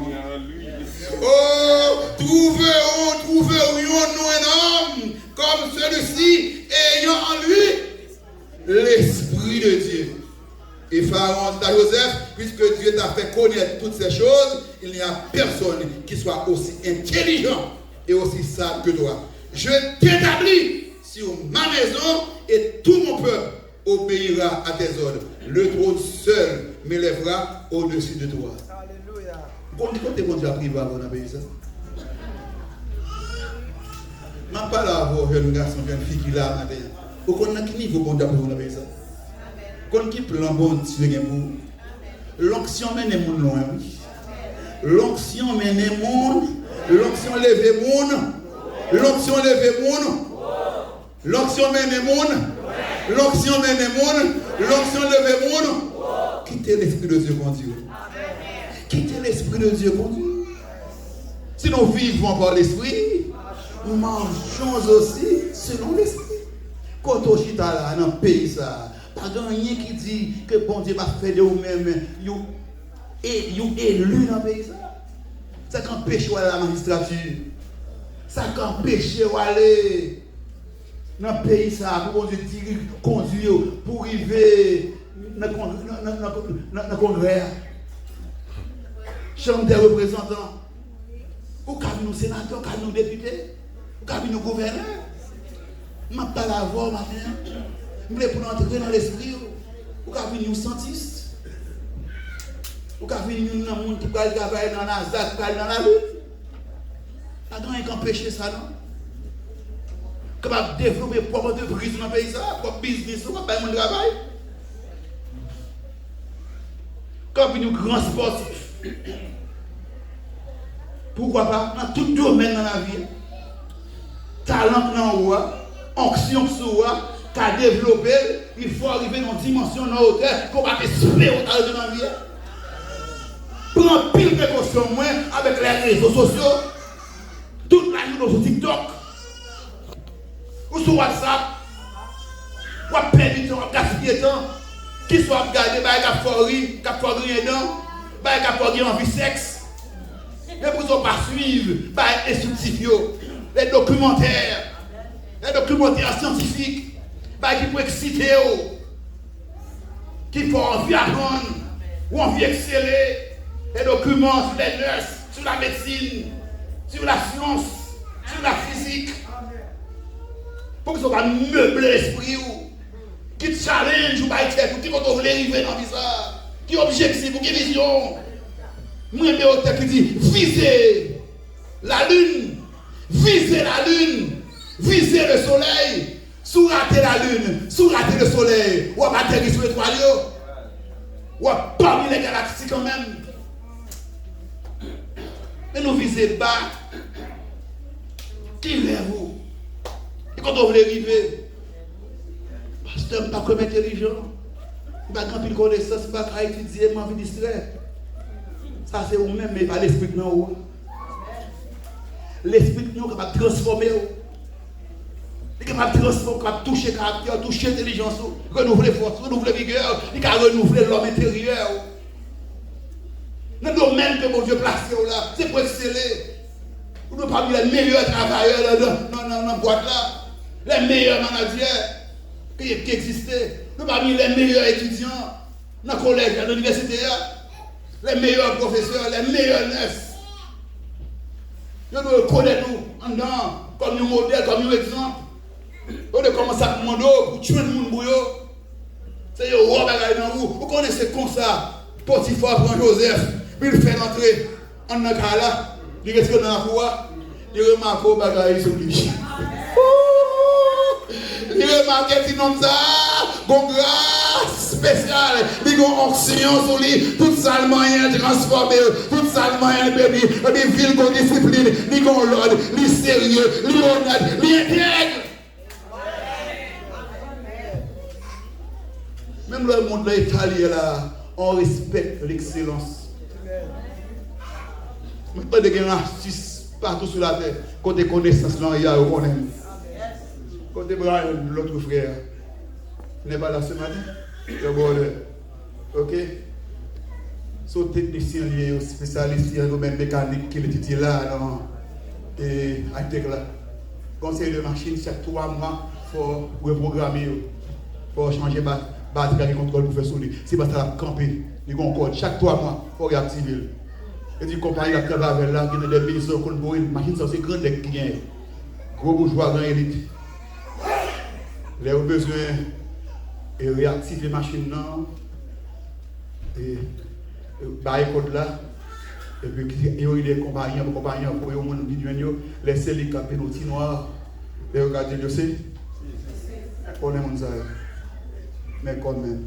Oh, trouverions-nous un homme comme celui-ci ayant en lui l'Esprit de Dieu. Et Pharaon dit à Joseph, puisque Dieu t'a fait connaître toutes ces choses, il n'y a personne qui soit aussi intelligent et aussi sage que toi. Je t'établis sur ma maison et tout mon peuple obéira à tes ordres. Le trône seul m'élèvera au-dessus de toi. Alléluia. Quand mon Dieu a privé avant de payer ça? Je ne parle pas à vos jeunes garçons, jeunes filles qui là matin. Vous connaissez quel niveau bon Dieu a privé de payer ça? Quand qui plan bon Dieu pour l'onction mène les gens loin, oui. L'onction mène les gens, l'onction lève les gens, l'onction lève les gens, l'onction mène les gens, l'onction mène les gens, l'onction lève les gens. Quittez l'Esprit de Dieu conduit. Quittez l'Esprit de Dieu conduit. Si nous vivons par l'Esprit, nous mangeons aussi selon l'Esprit. Quand on est là dans le pays, ça. Pas de rien qui dit que bon Dieu va faire de vous-même, vous élu dans le pays. Ça qu'empêche d'aller à la magistrature. Ça qu'empêche d'aller dans le pays pour bon Dieu conduire pour arriver dans le congrès. Chambre des représentants. Ou cabinet nous sénateurs, cabinet nous députés, ou cabinet nous gouverneurs. Je ne vais pas la voir matin. Je voulais pour entrer dans l'esprit, ou qu'à venir nous scientistes, ou qu'à venir nous dans le monde qui va travailler dans la ZAC, qui va dans la lutte. Pas de rien qui empêche ça, non? Capable de développer propre entreprise dans le pays, propre business, ou pas de travail. Comme nous grands sportifs. Pourquoi pas? Dans tout domaine dans la vie. Talent dans le haut, onction sur le haut. Qu'à développer, il faut arriver dans une dimension, dans hauteur, qu'on va espérer au talent de la vie. Prends pile de précaution moins avec les réseaux sociaux. Toute la journée sur TikTok. Ou sur WhatsApp. Ou à perdre du temps, à gaspiller du temps. Qui soit regardé, bah, il a fait rien dedans, bah, il a fait rien en vie sexe. Et pour ne pas suivre, bah, instructif, les documentaires scientifiques. Qui peut exciter, qui faut envie apprendre, ou envie exceller, les documents sur les nurses, sur la médecine, sur la science, sur la physique, pour que ce soit meubler l'esprit, qui challenge ou qui va arriver dans la vie, qui objectif, qui vision. Moi, je me qui dit viser la lune, viser le soleil. Sous rater la lune, sous rater le soleil, ou à atterrir sur l'étoile, ou à parmi les galaxies quand même. Mais nous visons bas. Qui rêve vous? Et quand on voulait arriver, pasteur, pas comme intelligent, pas grand pile connaissance, pas qu'à étudier, m'a envie distraire. Ça c'est vous-même, mais pas l'esprit de nous. L'esprit de nous qui va transformer. Il est capable de transformer, capable de toucher le caractère, toucher l'intelligence, renouveler la force, renouveler la vigueur, il est renouveler l'homme intérieur. Dans le domaine que mon Dieu place là, c'est pour exceller. Vous ne parlez les meilleurs travailleurs dans la boîte là, les meilleurs managers qui existaient. Nous parlons les meilleurs étudiants dans le collège, dans l'université, les meilleurs professeurs, les meilleurs nurses. Nous devons connaître nous en dedans, comme un modèle, comme un exemple. On commence à demander pour tuer le monde. C'est un roi bagaille dans vous. Vous connaissez comme ça. Potiphar prend Joseph, puis il fait entrer On a là, il reste dans la foi, il remarque au bagage sur lui. Il remarque qu'il nomme ça, bon grâce spéciale, il a une onction sur lui, tout ça le moyen transformé, tout ça le moyen baby, les villes qu'on discipline, il a l'ordre, il sérieux, il honnête, il intègre. Même le monde là italien là, on respecte l'excellence. Maintenant, il y a une astuce partout sur la terre. Côté connaissance, là, il y a un connaît. Côté Brian, l'autre frère, n'est pas là ce matin. Le bonheur. Ok? So technicien lié, spécialiste, même mécanique qui est là, non? Et high-tech là. Conseil de machine, chaque 3 mois, il faut reprogrammer. Il faut changer la batterie de contrôle pour faire souder. C'est pas ça, camper. Il y a un code. Chaque 3 mois, il faut réactiver. Et die compagnie qui travaille avec là, qui est des ministres qui ont une machine, c'est grand qui est gros bourgeois, grand élite. Les ont besoin de réactiver la machine et les codes là. Et puis il y a des compagnies pour les gens les cellules qui ont des petits noirs. Et regardez, je sais, on est mon ça. Mais quand même,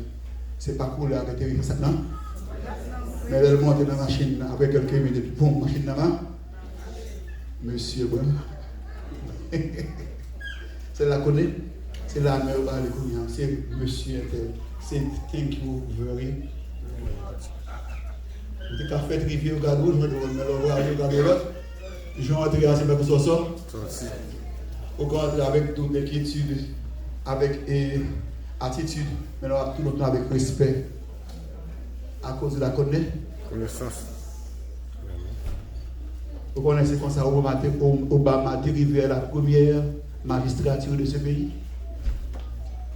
c'est pas cool d'arrêter ça, non? Mais elle monte dans la machine après quelques minutes. Boum, machine là-bas. Monsieur Bon. C'est la connaît. C'est la mère de c'est monsieur. C'est thank you very much. Je t'ai fait rivière au gado, je me demande l'autre. Je vais entrer à ce que ce soit. Au contraire, avec toute inquiétude, avec attitude, mais tout le temps avec respect. À cause de la connaissance. Vous connaissez comme ça, Obama est arrivé à la première magistrature de ce pays?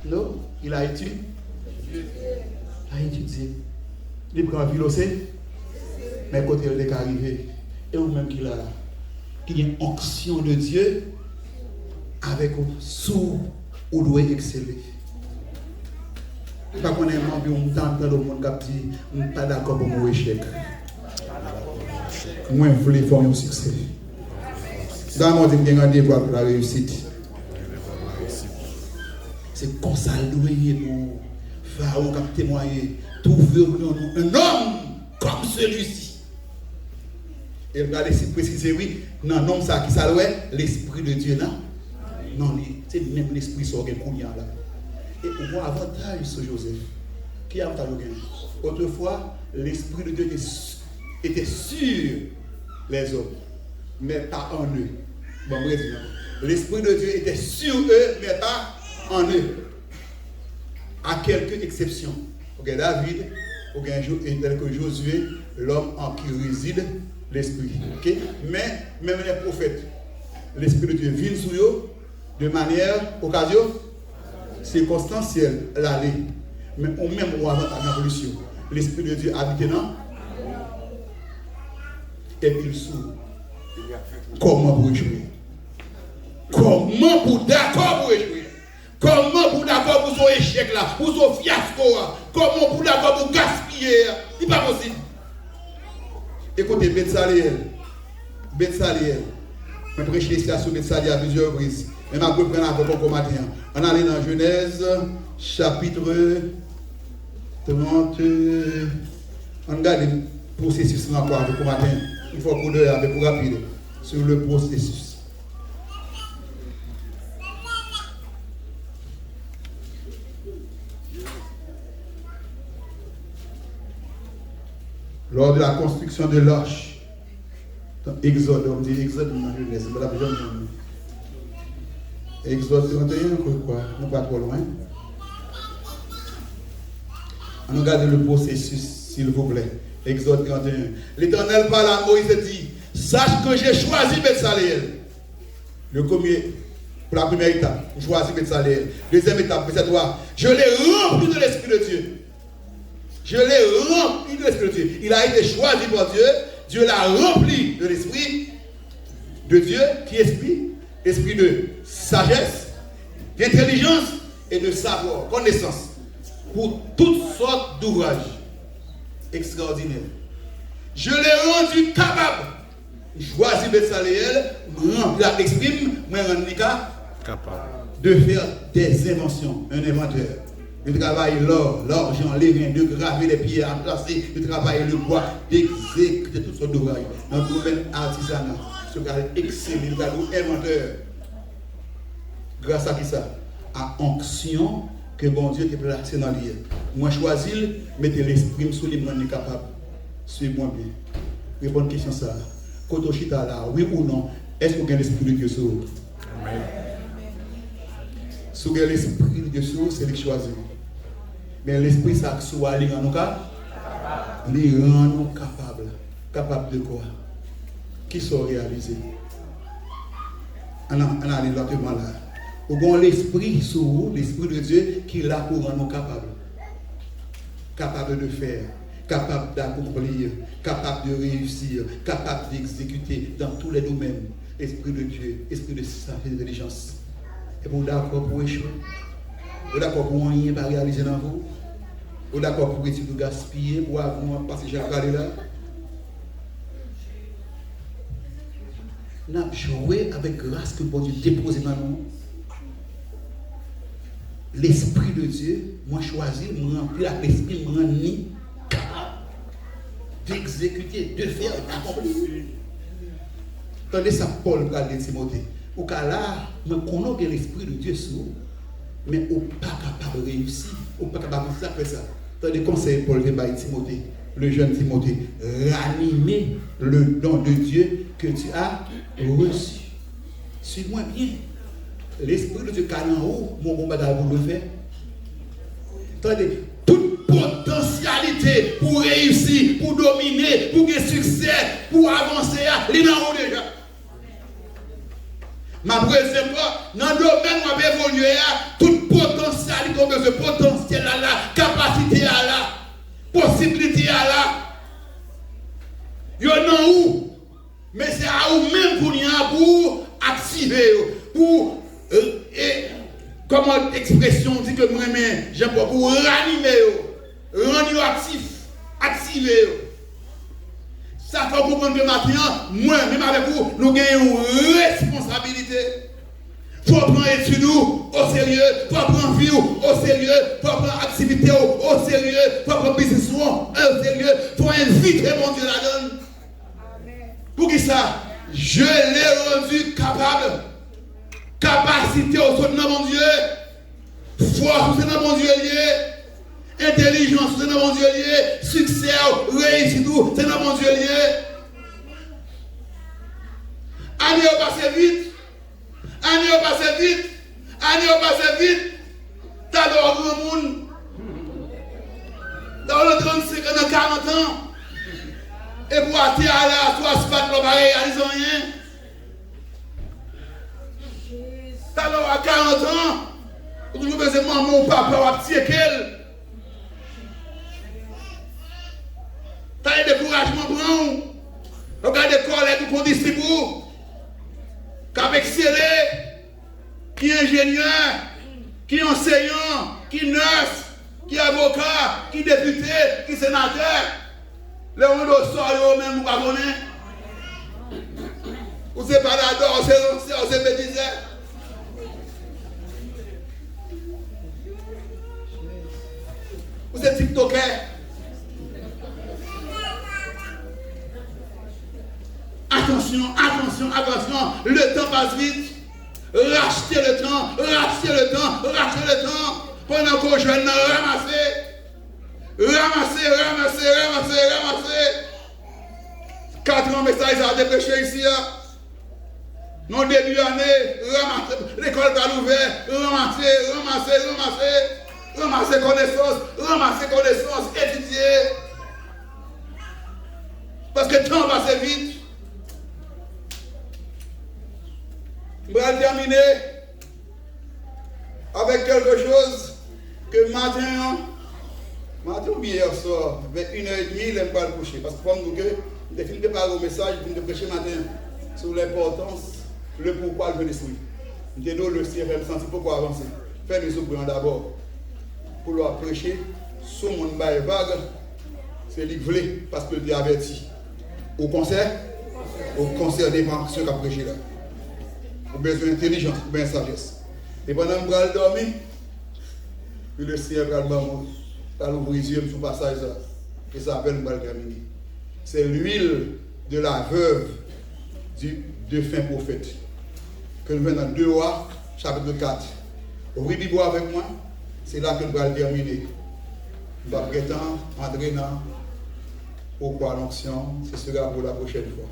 Non, il a étudié. Il prend un philosophe, mais quand il est arrivé, et vous-même qu'il a une onction de Dieu, avec un sous ou doit exceller. Je ne sais pas si on a le monde qui dit je ne suis pas d'accord pour mon échec. Moi, je voulais faire un succès. Dans mon temps, je rendez-vous pour la réussite. C'est comme ça que nous Pharaon qui témoigné. Trouver un homme comme celui-ci. Et regardez si préciser, oui, non, non, ça qui ça l'esprit de Dieu, non? Non, c'est même l'esprit qui sort de là. Et pour moi, avantage sur Joseph. Qui a avantage? Autrefois, l'esprit de Dieu était sur les hommes, mais pas en eux. Bon, l'esprit de Dieu était sur eux, mais pas en eux. À quelques exceptions. Ok, David, tel que Josué, l'homme en qui réside l'esprit. Ok, mais même les prophètes, l'esprit de Dieu vient sur eux de manière occasionnelle. Circonstanciel, l'aller. Mais au même moment avant la révolution, l'Esprit de Dieu habitait dans. Et puis il s'ouvre. Comment pour jouer? Comment pour d'accord pour jouer? Comment pour d'accord pour son échec là? Pour son fiasco là? Comment pour d'accord pour gaspiller? C'est pas possible. Écoutez, Bethsaliel. Je prêche ici sur Bethsaliel à plusieurs reprises. Mais je vais prendre un peu comme matin. On allait dans Genèse, chapitre 30. On regarde le processus encore avec le matin. Il faut qu'on ait avec vous rapide sur le processus. Lors de la construction de l'arche, dans Exode, on dit Exode dans Genèse, c'est la jeune. Exode 31, quoi, on pas trop loin. On regarde le processus, s'il vous plaît. Exode 31. L'Éternel parle à Moïse et dit: sache que j'ai choisi Bethsaliel. Le premier, pour la première étape, j'ai choisi Bethsaliel. Deuxième étape, verset 3. Je l'ai rempli de l'Esprit de Dieu. Je l'ai rempli de l'Esprit de Dieu. Il a été choisi par Dieu. Dieu l'a rempli de l'Esprit de Dieu. Qui est esprit? Esprit de sagesse, d'intelligence et de savoir, connaissance, pour toutes sortes d'ouvrages extraordinaires. Je l'ai rendu capable. Choisi Betsaléel, remplir l'esprit, moi rendre capable de faire des inventions, un inventeur. De travailler l'or, l'argent, les reins, de graver les pierres, à placer, de travailler le bois, d'exécuter toutes sortes d'ouvrages. Dans le domaine artisanal, ce gars est excellent, le inventeur. Grâce à qui ça? À onction que bon Dieu te placé dans l'île. Moi choisis, mettez l'esprit sous les mains capable. Suivez-moi bien. Répondez à la question ça. Koto Chita là, oui ou non, est-ce que vous avez l'esprit de Dieu sur vous? Amen. Si vous avez l'esprit de Dieu sur vous, c'est lui qui choisit. Mais l'esprit ça soit il rend nous capables. Capable de quoi? Qui sont réalisés? On a l'autrement là. Vous avez l'esprit sur vous, l'esprit de Dieu qui est là pour rendre nous capables. Capable de faire. Capable d'accomplir, capable de réussir, capable d'exécuter dans tous les domaines. Esprit de Dieu, esprit de sagesse et d'intelligence. Et vous d'accord pour échouer? Vous d'accord pour rien pas réaliser dans vous? Vous d'accord pour essayer de gaspiller, pour avoir passer Jacques là? Nous avons joué avec grâce que bon Dieu dépose dans nous. L'esprit de Dieu, moi choisi, moi rempli avec l'esprit, moi ni capable d'exécuter, de faire, d'accomplir. Tandis ça, Paul va dire Timothée. Au cas là, je connais l'esprit de Dieu sur vous, mais vous n'êtes pas capable de réussir, vous n'êtes pas capable de faire ça. Tandis conseil Paul va dire Timothée, le jeune Timothée, ranimer le don de Dieu que tu as reçu. Suis-moi bien. L'esprit de Dieu qui est en haut, mon bon bagage pour le faire. Attendez, toute potentialité pour réussir, pour dominer, pour gagner succès, pour avancer, il est en haut déjà. Ma deuxième fois, dans le domaine où on va évoluer, toute potentialité, ce potentiel là, capacité là, possibilité là, il y en a où? Mais c'est à vous même pour activer, pour comment l'expression dit que moi j'aime pas pour ranimer, rendre actif, activer. Ça fait comprendre que maintenant, moi, même avec vous, nous gagnons une responsabilité. Il faut prendre l'étude au sérieux, il faut prendre vie au sérieux, il faut prendre activité au sérieux, il faut prendre business au sérieux, il faut inviter mon Dieu là-dedans. Pour qui ça? Je l'ai rendu capable. Capacité au son de mon Dieu. Force au son de mon Dieu lié. Intelligence, c'est dans mon Dieu lié. Succès, réussite, c'est dans mon Dieu lié. Année au passé vite. Année au passé vite. Année au passé vite. T'as le grand monde. Dans le 35 ans, 40 ans. Et pour attirer à la soit spatule, on va réaliser rien. T'as le à 40 ans. Vous nous besoin de maman ou papa ou à tirer qu'elle. T'as un découragement pour nous. Regardez les collègues qu'on distribue. Qui a excellé, qui est ingénieur, qui est enseignant, qui est nurse, qui est avocat, qui est député, qui est sénateur. Les gens de sort, même vous ne connaissez pas. Vous n'êtes pas là-dedans, c'est bêtise. Vous êtes TikToker. Attention, attention, attention, le temps passe vite. Rachetez le temps, rachetez le temps, rachetez le temps. Pendant que je jeune, ramassez. Ramassez, ramassez, ramassez, ramassez. 4 ans, mais ça, ils ont dépêché ici. Non, début d'année, ramassez. L'école va l'ouvert, ramassez, ramassez, ramassez. Ramassez connaissances, étudier. Parce que le temps passe vite. Je vais terminer avec quelque chose que matin ou hier soir, vers 1h30, je n'aime pas le coucher. Parce que comme nous, je finis de parler au message, je finis de prêcher matin sur l'importance, le pourquoi je le suis. Je dis le CFM senti pourquoi avancer. Fais mes soupirants d'abord. Pour leur prêcher, sur mon bail vague, c'est livré parce que je l'ai averti. Au concert dépend de ce qu'a prêché là. Vous avez besoin d'intelligence, vous avez besoin de sagesse. Et pendant que vous allez dormir, puis le Seigneur va l'ouvrir les yeux sur le passage là. Et ça appelle nous terminer. C'est l'huile de la veuve du défunt prophète. Que nous venons dans 2 Rois, chapitre 4. Ouvrez Bible avec moi, c'est là que nous allons terminer. Nous allons prétendre entrer dans pourquoi l'onction, ce sera pour la prochaine fois.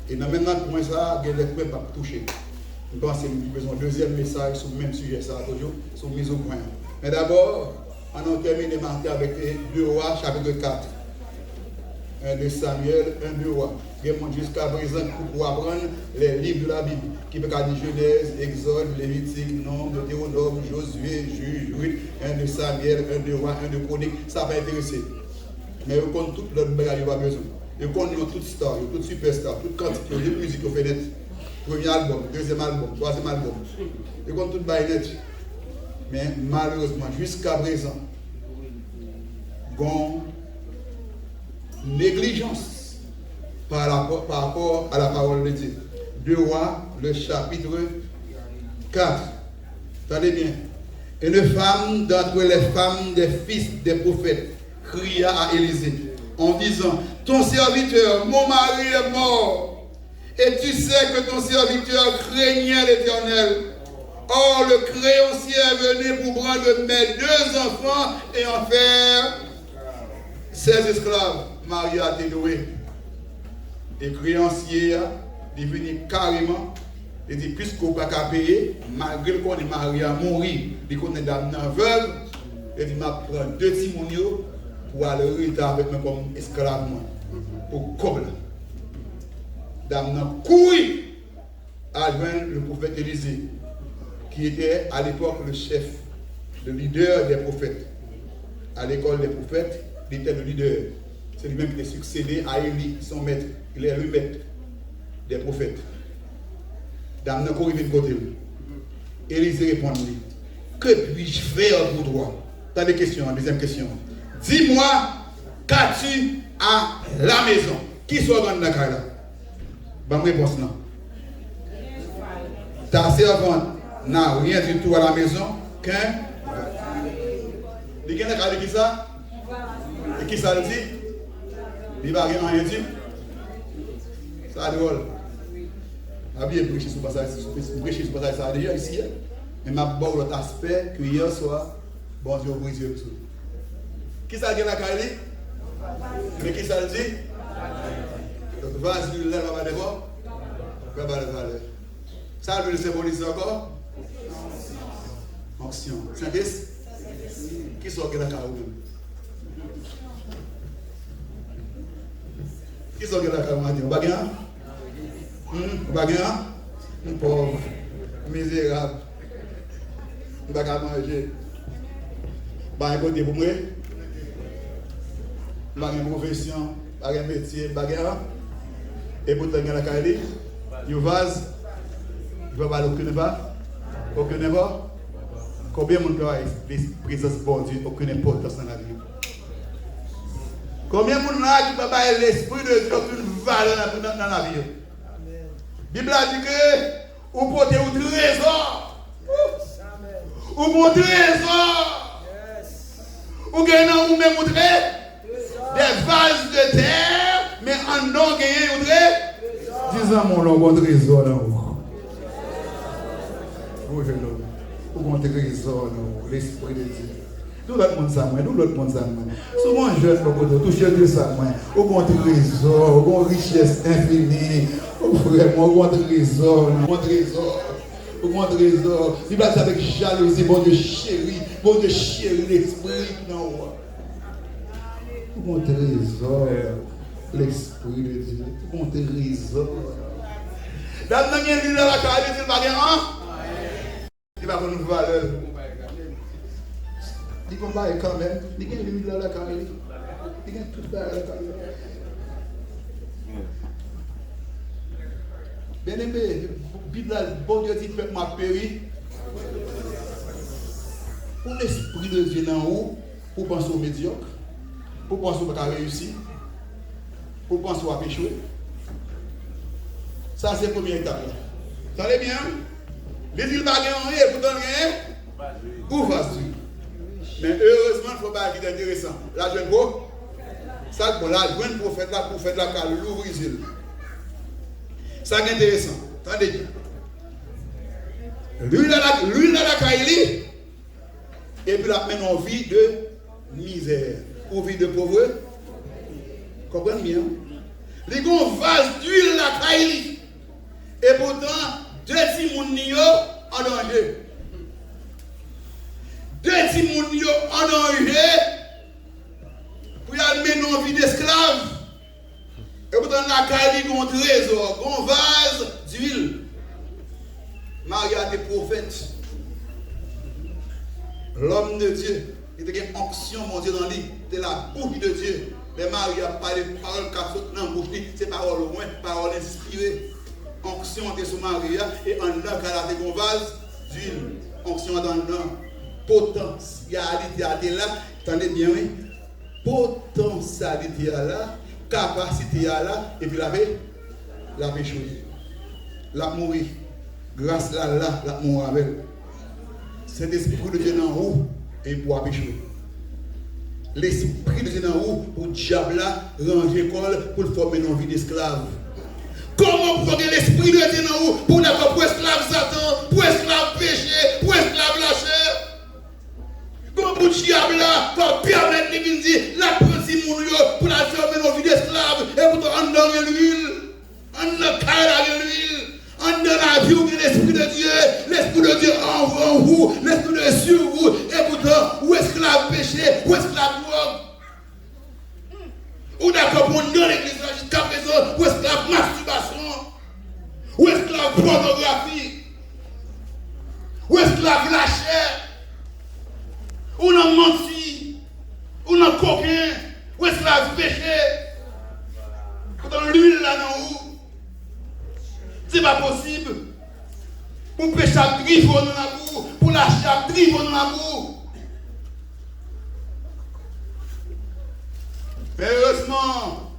Et maintenant, pour moi, ça, il y a des points pas toucher. Je pense que nous avons un deuxième message sur le même sujet, ça, toujours, sur mise au point. Mais d'abord, on a terminé avec 2 Rois, chapitre 4. 1 de Samuel, 1 de Rois. Jusqu'à présent, pour apprendre les livres de la Bible, qui peut dire Genèse, Exode, Lévitique, Nombre, Deutéronome, Josué, Juge, Ruth, 1 de Samuel, 1 de Rois, 1 de Chronique, ça va intéresser. Mais vous connaissez toute l'autre bagage, il n'y a pas besoin. Vous connaissez toute star, toute superstar, toute quantité de musique au fait net. Premier album, deuxième album, troisième album. Vous connaissez toute bagage net. Mais malheureusement, jusqu'à présent, gon négligence par rapport à la parole de Dieu. 2 Rois, le chapitre 4. Attendez bien. Une femme d'entre les femmes des fils des prophètes cria à Élisée en disant: ton serviteur, mon mari est mort, et tu sais que ton serviteur craignait l'Éternel. Or le créancier est venu pour prendre mes 2 enfants et en faire ses esclaves. Marie a été douée. Et le créancier est devenu carrément, il dit, puisqu'on ne peut pas payer, malgré qu'on est marié à mourir, il connaît dame veuve, il dit, je prends 2 timonios pour aller avec moi comme esclave, pour coble. Dame couille à joindre le prophète Élisée, qui était à l'époque le chef, le leader des prophètes. À l'école des prophètes, il était le leader. C'est lui-même qui est succédé à Élie, son maître. Il est le maître des prophètes. Dame n'a pas de côté. Élisée répond-lui: que puis-je faire pour toi? Tu as des questions, deuxième question. Dis-moi, qu'as-tu à la maison? Qui soit dans la caille là? Bonne réponse non. Ta servante n'a rien du tout à la maison qu'un. Il y a quelqu'un qui ça? Et qui ça le dit? Il va rien dire. Ça drôle. Je vais prêcher sur le passage, ça déjà ici. Mais je vais voir l'autre aspect que hier soir, bon Dieu brise le tout. Qui ça dit la Kali? Mais qui ça le dit? Donc, vas-y, là, va d'abord. Va valeur. Ça veut le symboliser encore? Onction. Saint-Esprit? Qui sort de la Kali? Qui sont là comme on Baguin? Baguin? Pauvre, misérable. Baguin manger. Baguin côté pour moi. Baguin profession, baguin métier, baguin. Et pour tenir la Kali, il vase. Il va pas aucun pas. Aucun pas. Combien de monde a la présence de Dieu, aucune importance dans la vie? Combien de monde a qui peut pas l'esprit de Dieu aucune valeur dans la vie? La Bible a dit que vous portez un trésor. Ou mon trésor. Ou gagnez ou même des vases de terre, mais en non gagné un trésor. Disons mon long bon trésor dans vous. Ou mon trésor dans l'esprit de Dieu. Tout le monde ça, tout le monde ça. Souvent, jeune, tout jeune de ça, au bon trésor, au bon richesse infinie, au vraiment, au bon trésor, au bon trésor. Il va avec jalousie, bon Dieu chéri, l'esprit, non. Au bon trésor, l'esprit de Dieu, au bon trésor. Dans le même lieu de la carrière, il va bien, il va avoir une valeur. Il va pas quand même. Il y a une là la carrière. Il y a tout là la carrière. Bien aimé, Bible, bon Dieu dit que m'a péri. Pour l'esprit de Dieu en haut, pour penser au médiocre, pour penser au pas réussir, pour penser à pécher, Ça, c'est la première étape. Attendez bien. Les îles bagues en rien, pour donner rien. Ou vase d'huile. Mais heureusement, il ne faut pas être intéressant. La jeune quoi? Ça, bon, la jeune pour faire la cale, l'ouvrir. Ça, c'est intéressant. Attendez bien. L'huile à la caille, et puis la mène en vie de misère, ou vie de pauvreté. Comprenez bien? Les gars vase d'huile la caille, et pourtant, deux timounio en danger. Deux timounio en danger, pour y amener en vie d'esclave. Et pourtant, la caille, un trésor, un vase d'huile. Maria était prophète. L'homme de Dieu. Il était une onction, mon Dieu, dans lui. C'était la bouche de Dieu. Mais Maria parlait de paroles qui sautent dans la bouche. C'est paroles au moins, paroles inspirées. Onction était sur Maria. Et en là, qu'elle a fait un vase d'huile. Onction dans le nom. Potentialité là. Attendez bien, oui. Potentialité là. Capacité là. Et puis la péché. La mourir. Grâce là, la mort avec. C'est l'esprit de Dieu dans haut et pour pécher. L'esprit de Dieu dans haut pour le diable ranger l'école pour former une vie d'esclave. Comment prendre l'esprit de Dieu dans haut pour esclave Satan, pour esclave péché, pour esclave la chair? Comment pour le diable pour permettre de dire la principe pour la former une vie d'esclave et pour en donner l'huile, en donner l'huile. En dans la vie, où l'Esprit de Dieu en vous, l'Esprit de Dieu sur vous, et pourtant, où esclave péché, où esclave drogue. Ou d'accord pour nous dans l'église jusqu'à présent, où esclave masturbation, où esclave pornographie, où esclave la chair, où on menti, où on coquin, où esclave péché, dans l'huile là dans où. Ce n'est pas possible. Pour pécher à griffe dans la boue, pour lâcher à griffe dans la boue. Mais heureusement,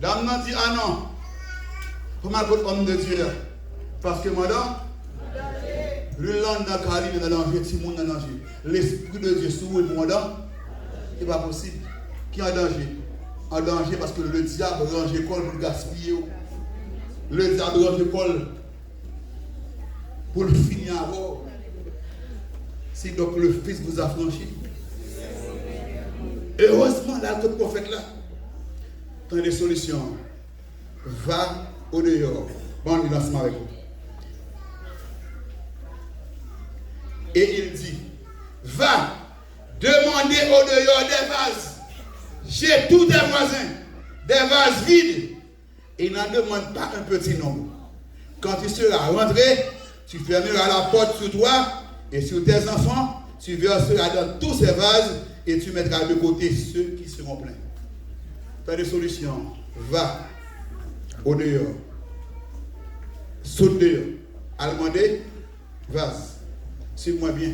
dame n'a dit ah non. Comment votre homme de Dieu? Parce que madame, le land dans Cali est dans danger, tout le monde est dans danger. L'esprit de Dieu sur vous, madame, ce n'est pas possible. Qui est en danger? En danger parce que le diable range l'école pour gaspiller. Le diable range l'école pour le finir avant. Si donc le Fils vous a franchi. Heureusement, là, le prophète là, dans des solutions, va au dehors. Bon, il lance avec vous. Et il dit, va demander au dehors des vases. J'ai tous des voisins, des vases vides. Et n'en demande pas un petit nombre. Quand tu seras rentré, tu fermeras la porte sur toi et sur tes enfants. Tu verseras dans tous ces vases et tu mettras de côté ceux qui seront pleins. Tu as des solutions. Va au dehors. Saute dehors. À demander, vase. Suis-moi bien.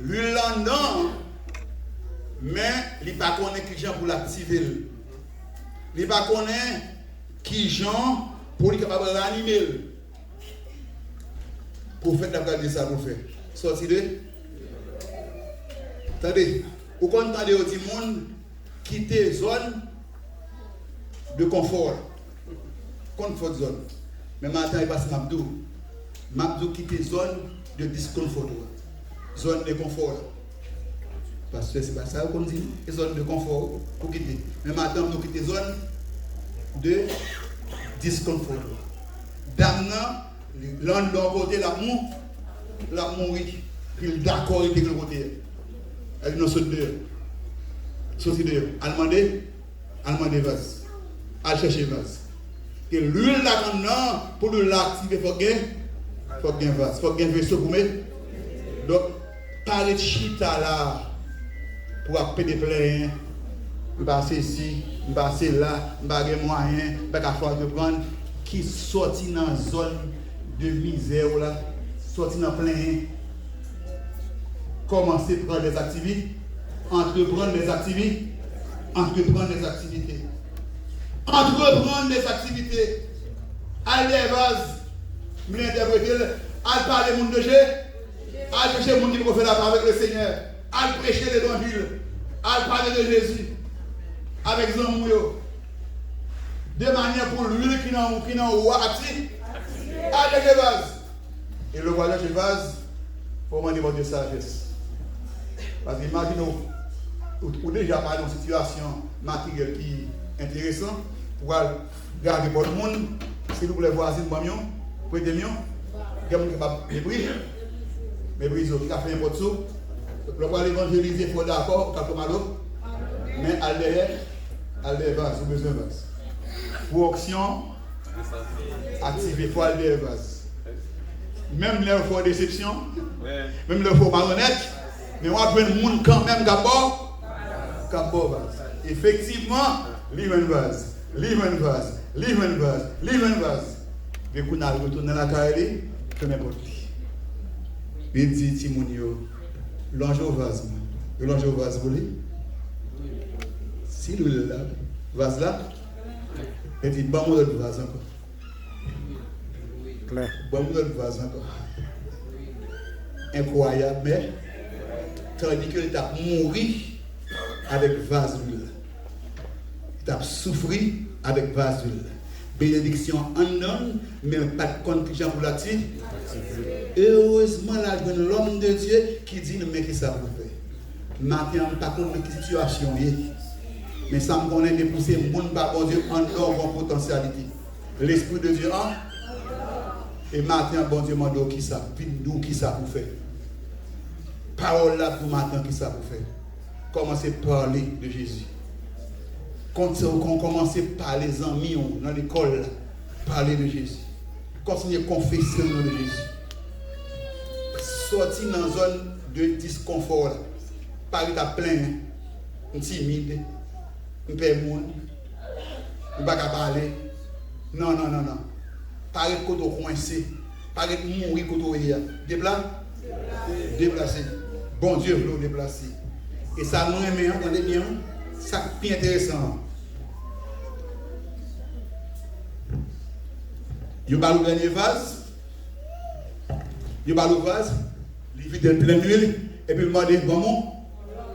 L'huile en dedans, mais il ne pas connaît qui gens pour l'activer. Il ne pas connaît qui gens pour être capable de ranimer. Pour faire de ça, pour faire. Sorti de. Attendez, vous entendez au monde quitter zone de confort. Confort zone. Mais maintenant, il passe Mabdou. Mabdou quitte zone de disconfort. Zone de confort. Parce que c'est pas ça qu'on dit, zone de confort pour quitter. Mais maintenant, nous quittons zone de disconfort. D'amenant, l'un de l'autre côté, la mourir. Puis d'accord, il est de l'autre côté. Elle nous saute dehors. Saute dehors. Elle demande vase. Elle cherche vase. Que l'huile là maintenant, pour nous l'activer, il faut gagner vase. Il faut gagner vaisseau pour mettre. Donc, parler de chita là, pour appeler des pleins, je passer ici, je passer là, je n'ai pas de moyens, je n'ai pas de prendre, qui sortit dans la zone de misère, là, sortit dans plein. Commencer à prendre des activités, entreprendre des activités. Entreprendre des activités. al des vases, me l'interpréter, al parler monde de Dieu, al chercher monde qui peut faire la part avec le Seigneur, al prêcher l'évangile, al parler de Jésus avec Zamou. De manière pour l'huile qui n'a roi actif, avec les vases. Et le voyage des vases, pour demander votre sagesse. Parce que imaginez, ou déjà pas dans une situation matérielle qui est intéressante, pour garder pour le monde, si vous voulez voisins, pour aider mieux, il y a des gens qui sont mépris, qui ont fait un peu de sous. Le roi évangéliser, il faut d'accord, quand on a l'eau, mais à l'air vases, ou besoin de vases. Pour auction, activer poil des vases. Même les fois déception, même les fois malhonnête, mais on va prendre le monde quand même d'abord. Vase. Effectivement, livre un vase, livre un vase, livre un vase, livre un vase. Mais quand on a retourné à la carrière, que n'importe qui. Il dit Timonio, l'ange au vase, l'ange au vase, vous voulez? Si le vase là, il dit, bon, on le vase encore. Bon, on le vase encore. Incroyable, mais tandis qu'il a mouru avec vase d'huile. Il a souffert avec vase d'huile. Bénédiction en homme, mais pas de contingent pour l'actif. Heureusement, là, l'homme de Dieu qui dit, mais qu'est-ce que ça vous fait? Maintenant, pas contre quelle situation est. Mais ça me connaît de pousser mon bon Dieu en leur potentialité. L'Esprit de Dieu en. Et maintenant, bon Dieu m'a dit qui ça, d'où qui ça vous fait. Parole là pour maintenant qui ça vous fait. Commencez à parler de Jésus. Commencez à parler aux amis dans l'école, parler de Jésus. Continuez à confesser le nom de Jésus. Sortir dans une zone de disconfort. Parler à plein, timide. Je ne peux pas parler. Non. Parler de côté coincé. Parler de mourir côté déplacer. Bon Dieu veut nous déplacer. Et ça nous aime, entendez bien, ça c'est intéressant. Il y a le dernier vase. Il y a le vase. Il vide plein d'huile. Et puis il m'a dit, bon,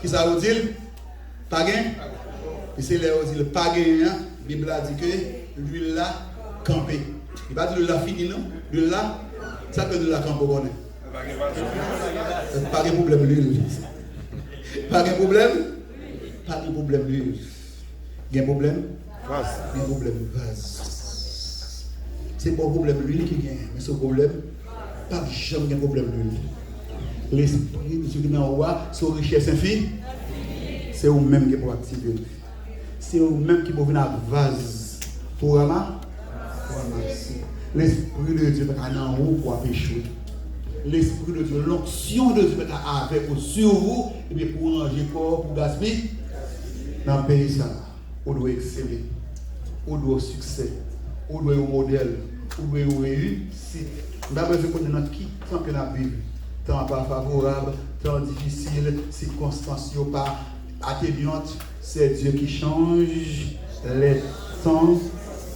qui ça vous dit? Pas gain? Et c'est là où il dit, pas gain, la Bible a dit que l'huile là, campé. Il va dire l'huile là fini, non? L'huile là, ça que l'huile là campé, bon. Pas de problème, l'huile. Pas de problème? Pas de problème, l'huile. Il y a un problème? Vase. Il y a un problème, vase. C'est pas un problème, l'huile qui gagne, mais c'est un problème, pas jamais un problème, l'huile. L'esprit de Dieu qui est en roi, c'est une richesse infinie. C'est vous-même qui pouvez activer. C'est vous-même qui pouvez venir à vase pour ramasser. L'esprit de Dieu est en haut pour pécher. L'esprit de Dieu, l'onction de Dieu est avec vous, sur vous, et bien pour ranger corps, pour gaspiller. Dans le pays, ça, on doit exceller, on doit au succès, on doit au modèle, on doit au réussite. D'abord, je connais notre qui, tant que la Bible, tant pas favorable, tant difficile, circonstances pas atténuantes, c'est Dieu qui change les temps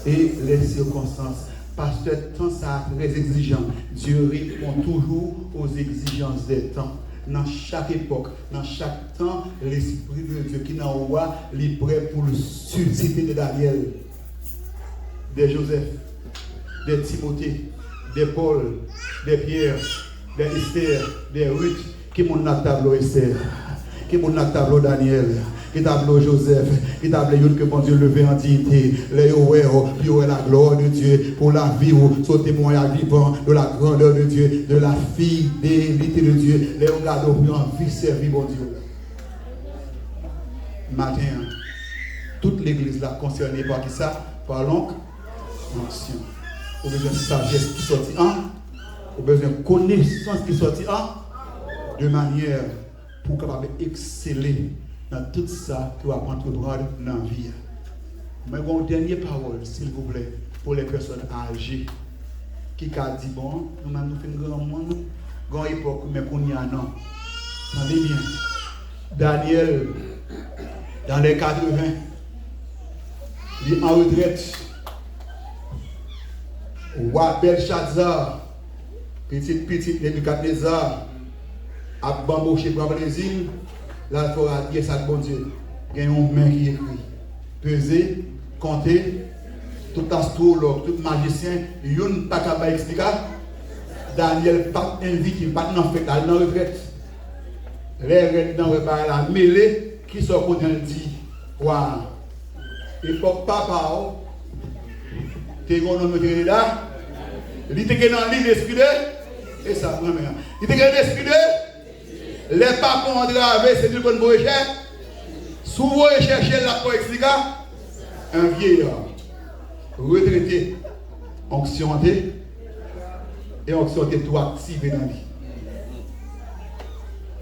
et les circonstances. Parce que le temps, ça est très exigeant. Dieu répond toujours aux exigences des temps. Dans chaque époque, dans chaque temps, l'Esprit de Dieu qui est en roi, il est prêt pour le susciter de Daniel, de Joseph, de Timothée, de Paul, de Pierre, de Esther, de Ruth, qui est mon tableau Esther, qui est mon tableau Daniel. Qui tableau Joseph, qui tableau que bon Dieu levé en dignité, les la gloire de Dieu pour la vie ou son témoignage vivant de la grandeur de Dieu, de la fidélité de Dieu, les regards en vie servie bon Dieu. Matin, toute l'église là concernée par qui ça? Par l'onction. Au besoin de sagesse qui sortit au besoin de connaissance qui sortit de manière pour capable exceller dans tout ça que va entreprendre dans la vie. Mais une dernière parole, s'il vous plaît, pour les personnes âgées qui ont dit, bon, nous avons fait un grand monde, grande époque, mais qu'on y a non. Entendez bien. Daniel, dans les 80, il est en retraite. Roi Belshazzar, petit Nebuchadnezzar, a bambouché pour plaisir, là il faut dire ça de bon Dieu. Il y a une main qui écrit. Peser, compter, tout astrologue, tout magicien, il n'y a pas qu'à expliquer. Daniel pas invité, pas dans fait dans la retraite. Les retraites dans la mêlée qui sont pour dit, waouh, il faut papa, tu es là, il était dans l'île d'esprit et ça prend bien. Il était dans l'esprit les papas ont gravé, c'est du bon voyage. Sous vous cherchez là pour expliquer, un vieillard, retraité, onctionné, et onctionné tout activé dans la vie.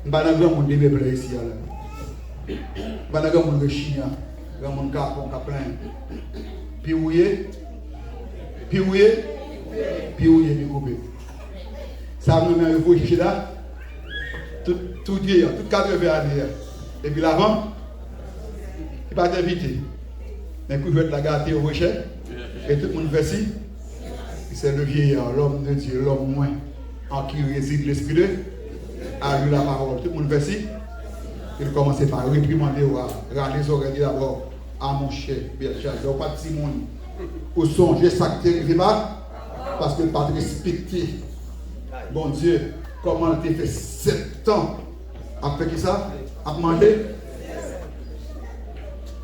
Je ne sais pas si vous avez des ici. Je ne sais pas si vous avez des chiens, grand monde carton, plein. Puis où est, puis coupé. Ça me met chercher là, tout vieillard, tout 80 années. Et puis l'avant, il n'est pas invité. Mais quand je vais la gâter au rocher, et tout le monde fait ci, c'est le vieillard, l'homme de Dieu, l'homme moins, en qui réside l'esprit de Dieu, a eu la parole. Tout le monde fait ci, il commence par réprimander, rendre les oreilles d'abord à mon cher, Belshazzar, il n'y a pas de Simone. Au songer, ça ne t'arrive pas, parce que pas de respecter, bon Dieu, comment il t'a fait 7 ans, après qui ça, à demander.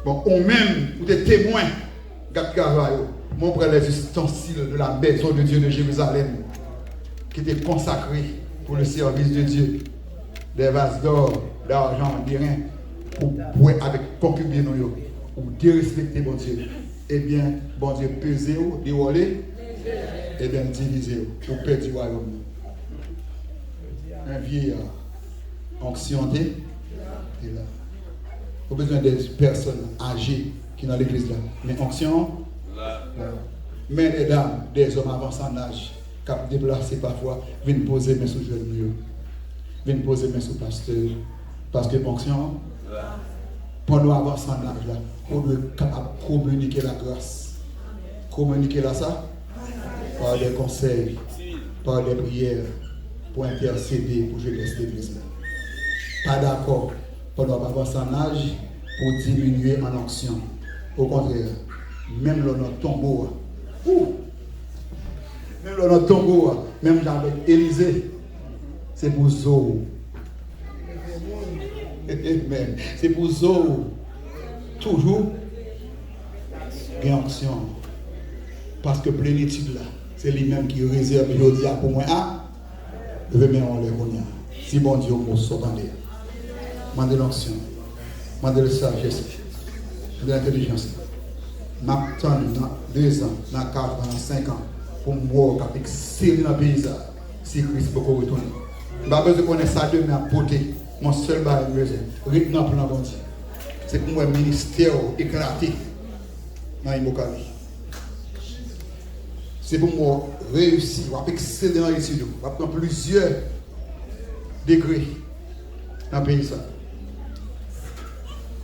Bon, on même, ou des témoins, mon frère, les ustensiles de la maison de Dieu de Jérusalem, qui étaient consacrés pour le service de Dieu, des vases d'or, d'argent, d'airain, pour boire avec concubine, ou dérespecter bon Dieu. Eh bien, bon Dieu, peser ou dévoiler, et bien diviser ou perdre du royaume. Un vieillard, onctionné, est là. Il y a besoin des personnes âgées qui sont dans l'église là. Mais onction, mais des dames, des hommes avancés en âge, qui ont déplacé parfois, viennent poser main sur le genou, viennent poser main sur le pasteur. Parce que onction, pour nous avancer en âge là, pour nous communiquer la grâce. Communiquer là ça, par des conseils, par des prières, pour intercéder pour jeunesse l'église là. Pas d'accord. Pour nous avancer en âge pour diminuer en onction. Au contraire, même dans notre tombeau, même avec Élisée, c'est pour Zoe. C'est pour Zoe. Toujours, bien onction. Parce que plénitude là, c'est lui-même qui réserve l'audia pour moi. Je vais mettre en l'air. Si bon Dieu nous s'entendait. Mandez l'onction, mandez la sagesse, de l'intelligence. M'attends dans 2 ans, dans 4 ans, dans 5 ans, pour me voir avec serré dans le paysage, si Christ peut retourner. Je n'ai pas besoin de connaître ça de ma beauté. Mon seul bagage besoin, rythme pour la bonne Dieu. C'est pour moi un ministère éclaté dans l'Imokavi. C'est pour moi réussir, exceller dans l'étude, prendre plusieurs degrés dans le pays.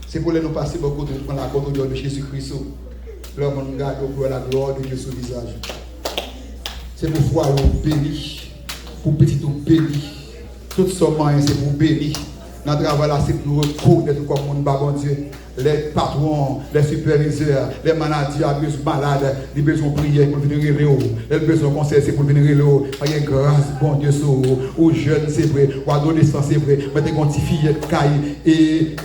C'est pour nous passer beaucoup de temps dans la côte de Jésus-Christ. L'homme regarde pour la gloire de Dieu sur le visage. C'est pour voir béni, pour petit ou béni. Tout ce moyen, c'est pour béni. Dans le travail là, c'est pour nous reconnaître comme mon bon Dieu. Les patrons, les superviseurs, les maladies, les malades, les besoins de prière pour venir relever. Les besoins de conseil, c'est pour venir relever. Il y a grâce, bon Dieu, aux jeunes, c'est vrai, aux adolescents, c'est vrai. Mettez une petite fillette caille et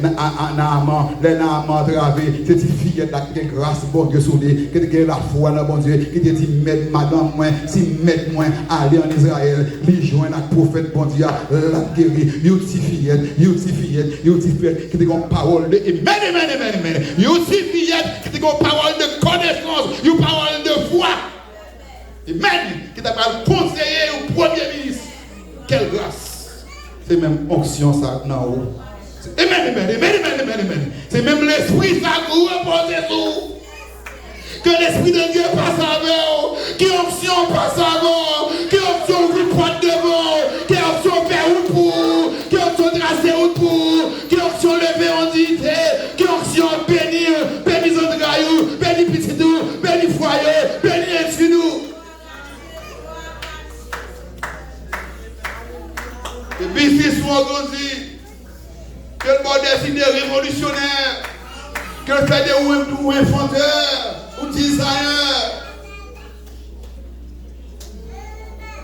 un amant, les amants través, cette fillette là qui a grâce, bon Dieu, sur lui, qui a la foi dans bon Dieu, qui te dit, mettre madame, moi, si mettre moi, aller en Israël, lui joindre le prophète, bon Dieu, la guérir, une petite fillette, qui a une parole de Amen. You see fillette qui te une parole de connaissance, une parole de foi. Amen. Qui t'a pas conseiller au premier ministre. Quelle grâce. C'est même onction ça non. Amen. C'est même l'esprit ça qui repose sur. Que l'esprit de Dieu passe avec, qui onction passe avec, qui onction reprend devant, qui onction fait route pour, qui onction tracer route pour, qui onction lever en dignité, qui onction bénir, bénir Zondrayou, bénir Petitou, bénir Foyer, bénir Infinou. ont grandi. Que le bon destiné révolutionnaire. Que le fait ou inventeur ou designer.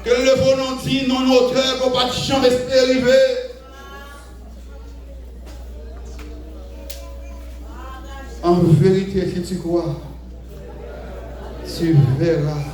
Que le volontaire non auteur qu'on pas jamais arriver. En vérité, si tu crois, tu verras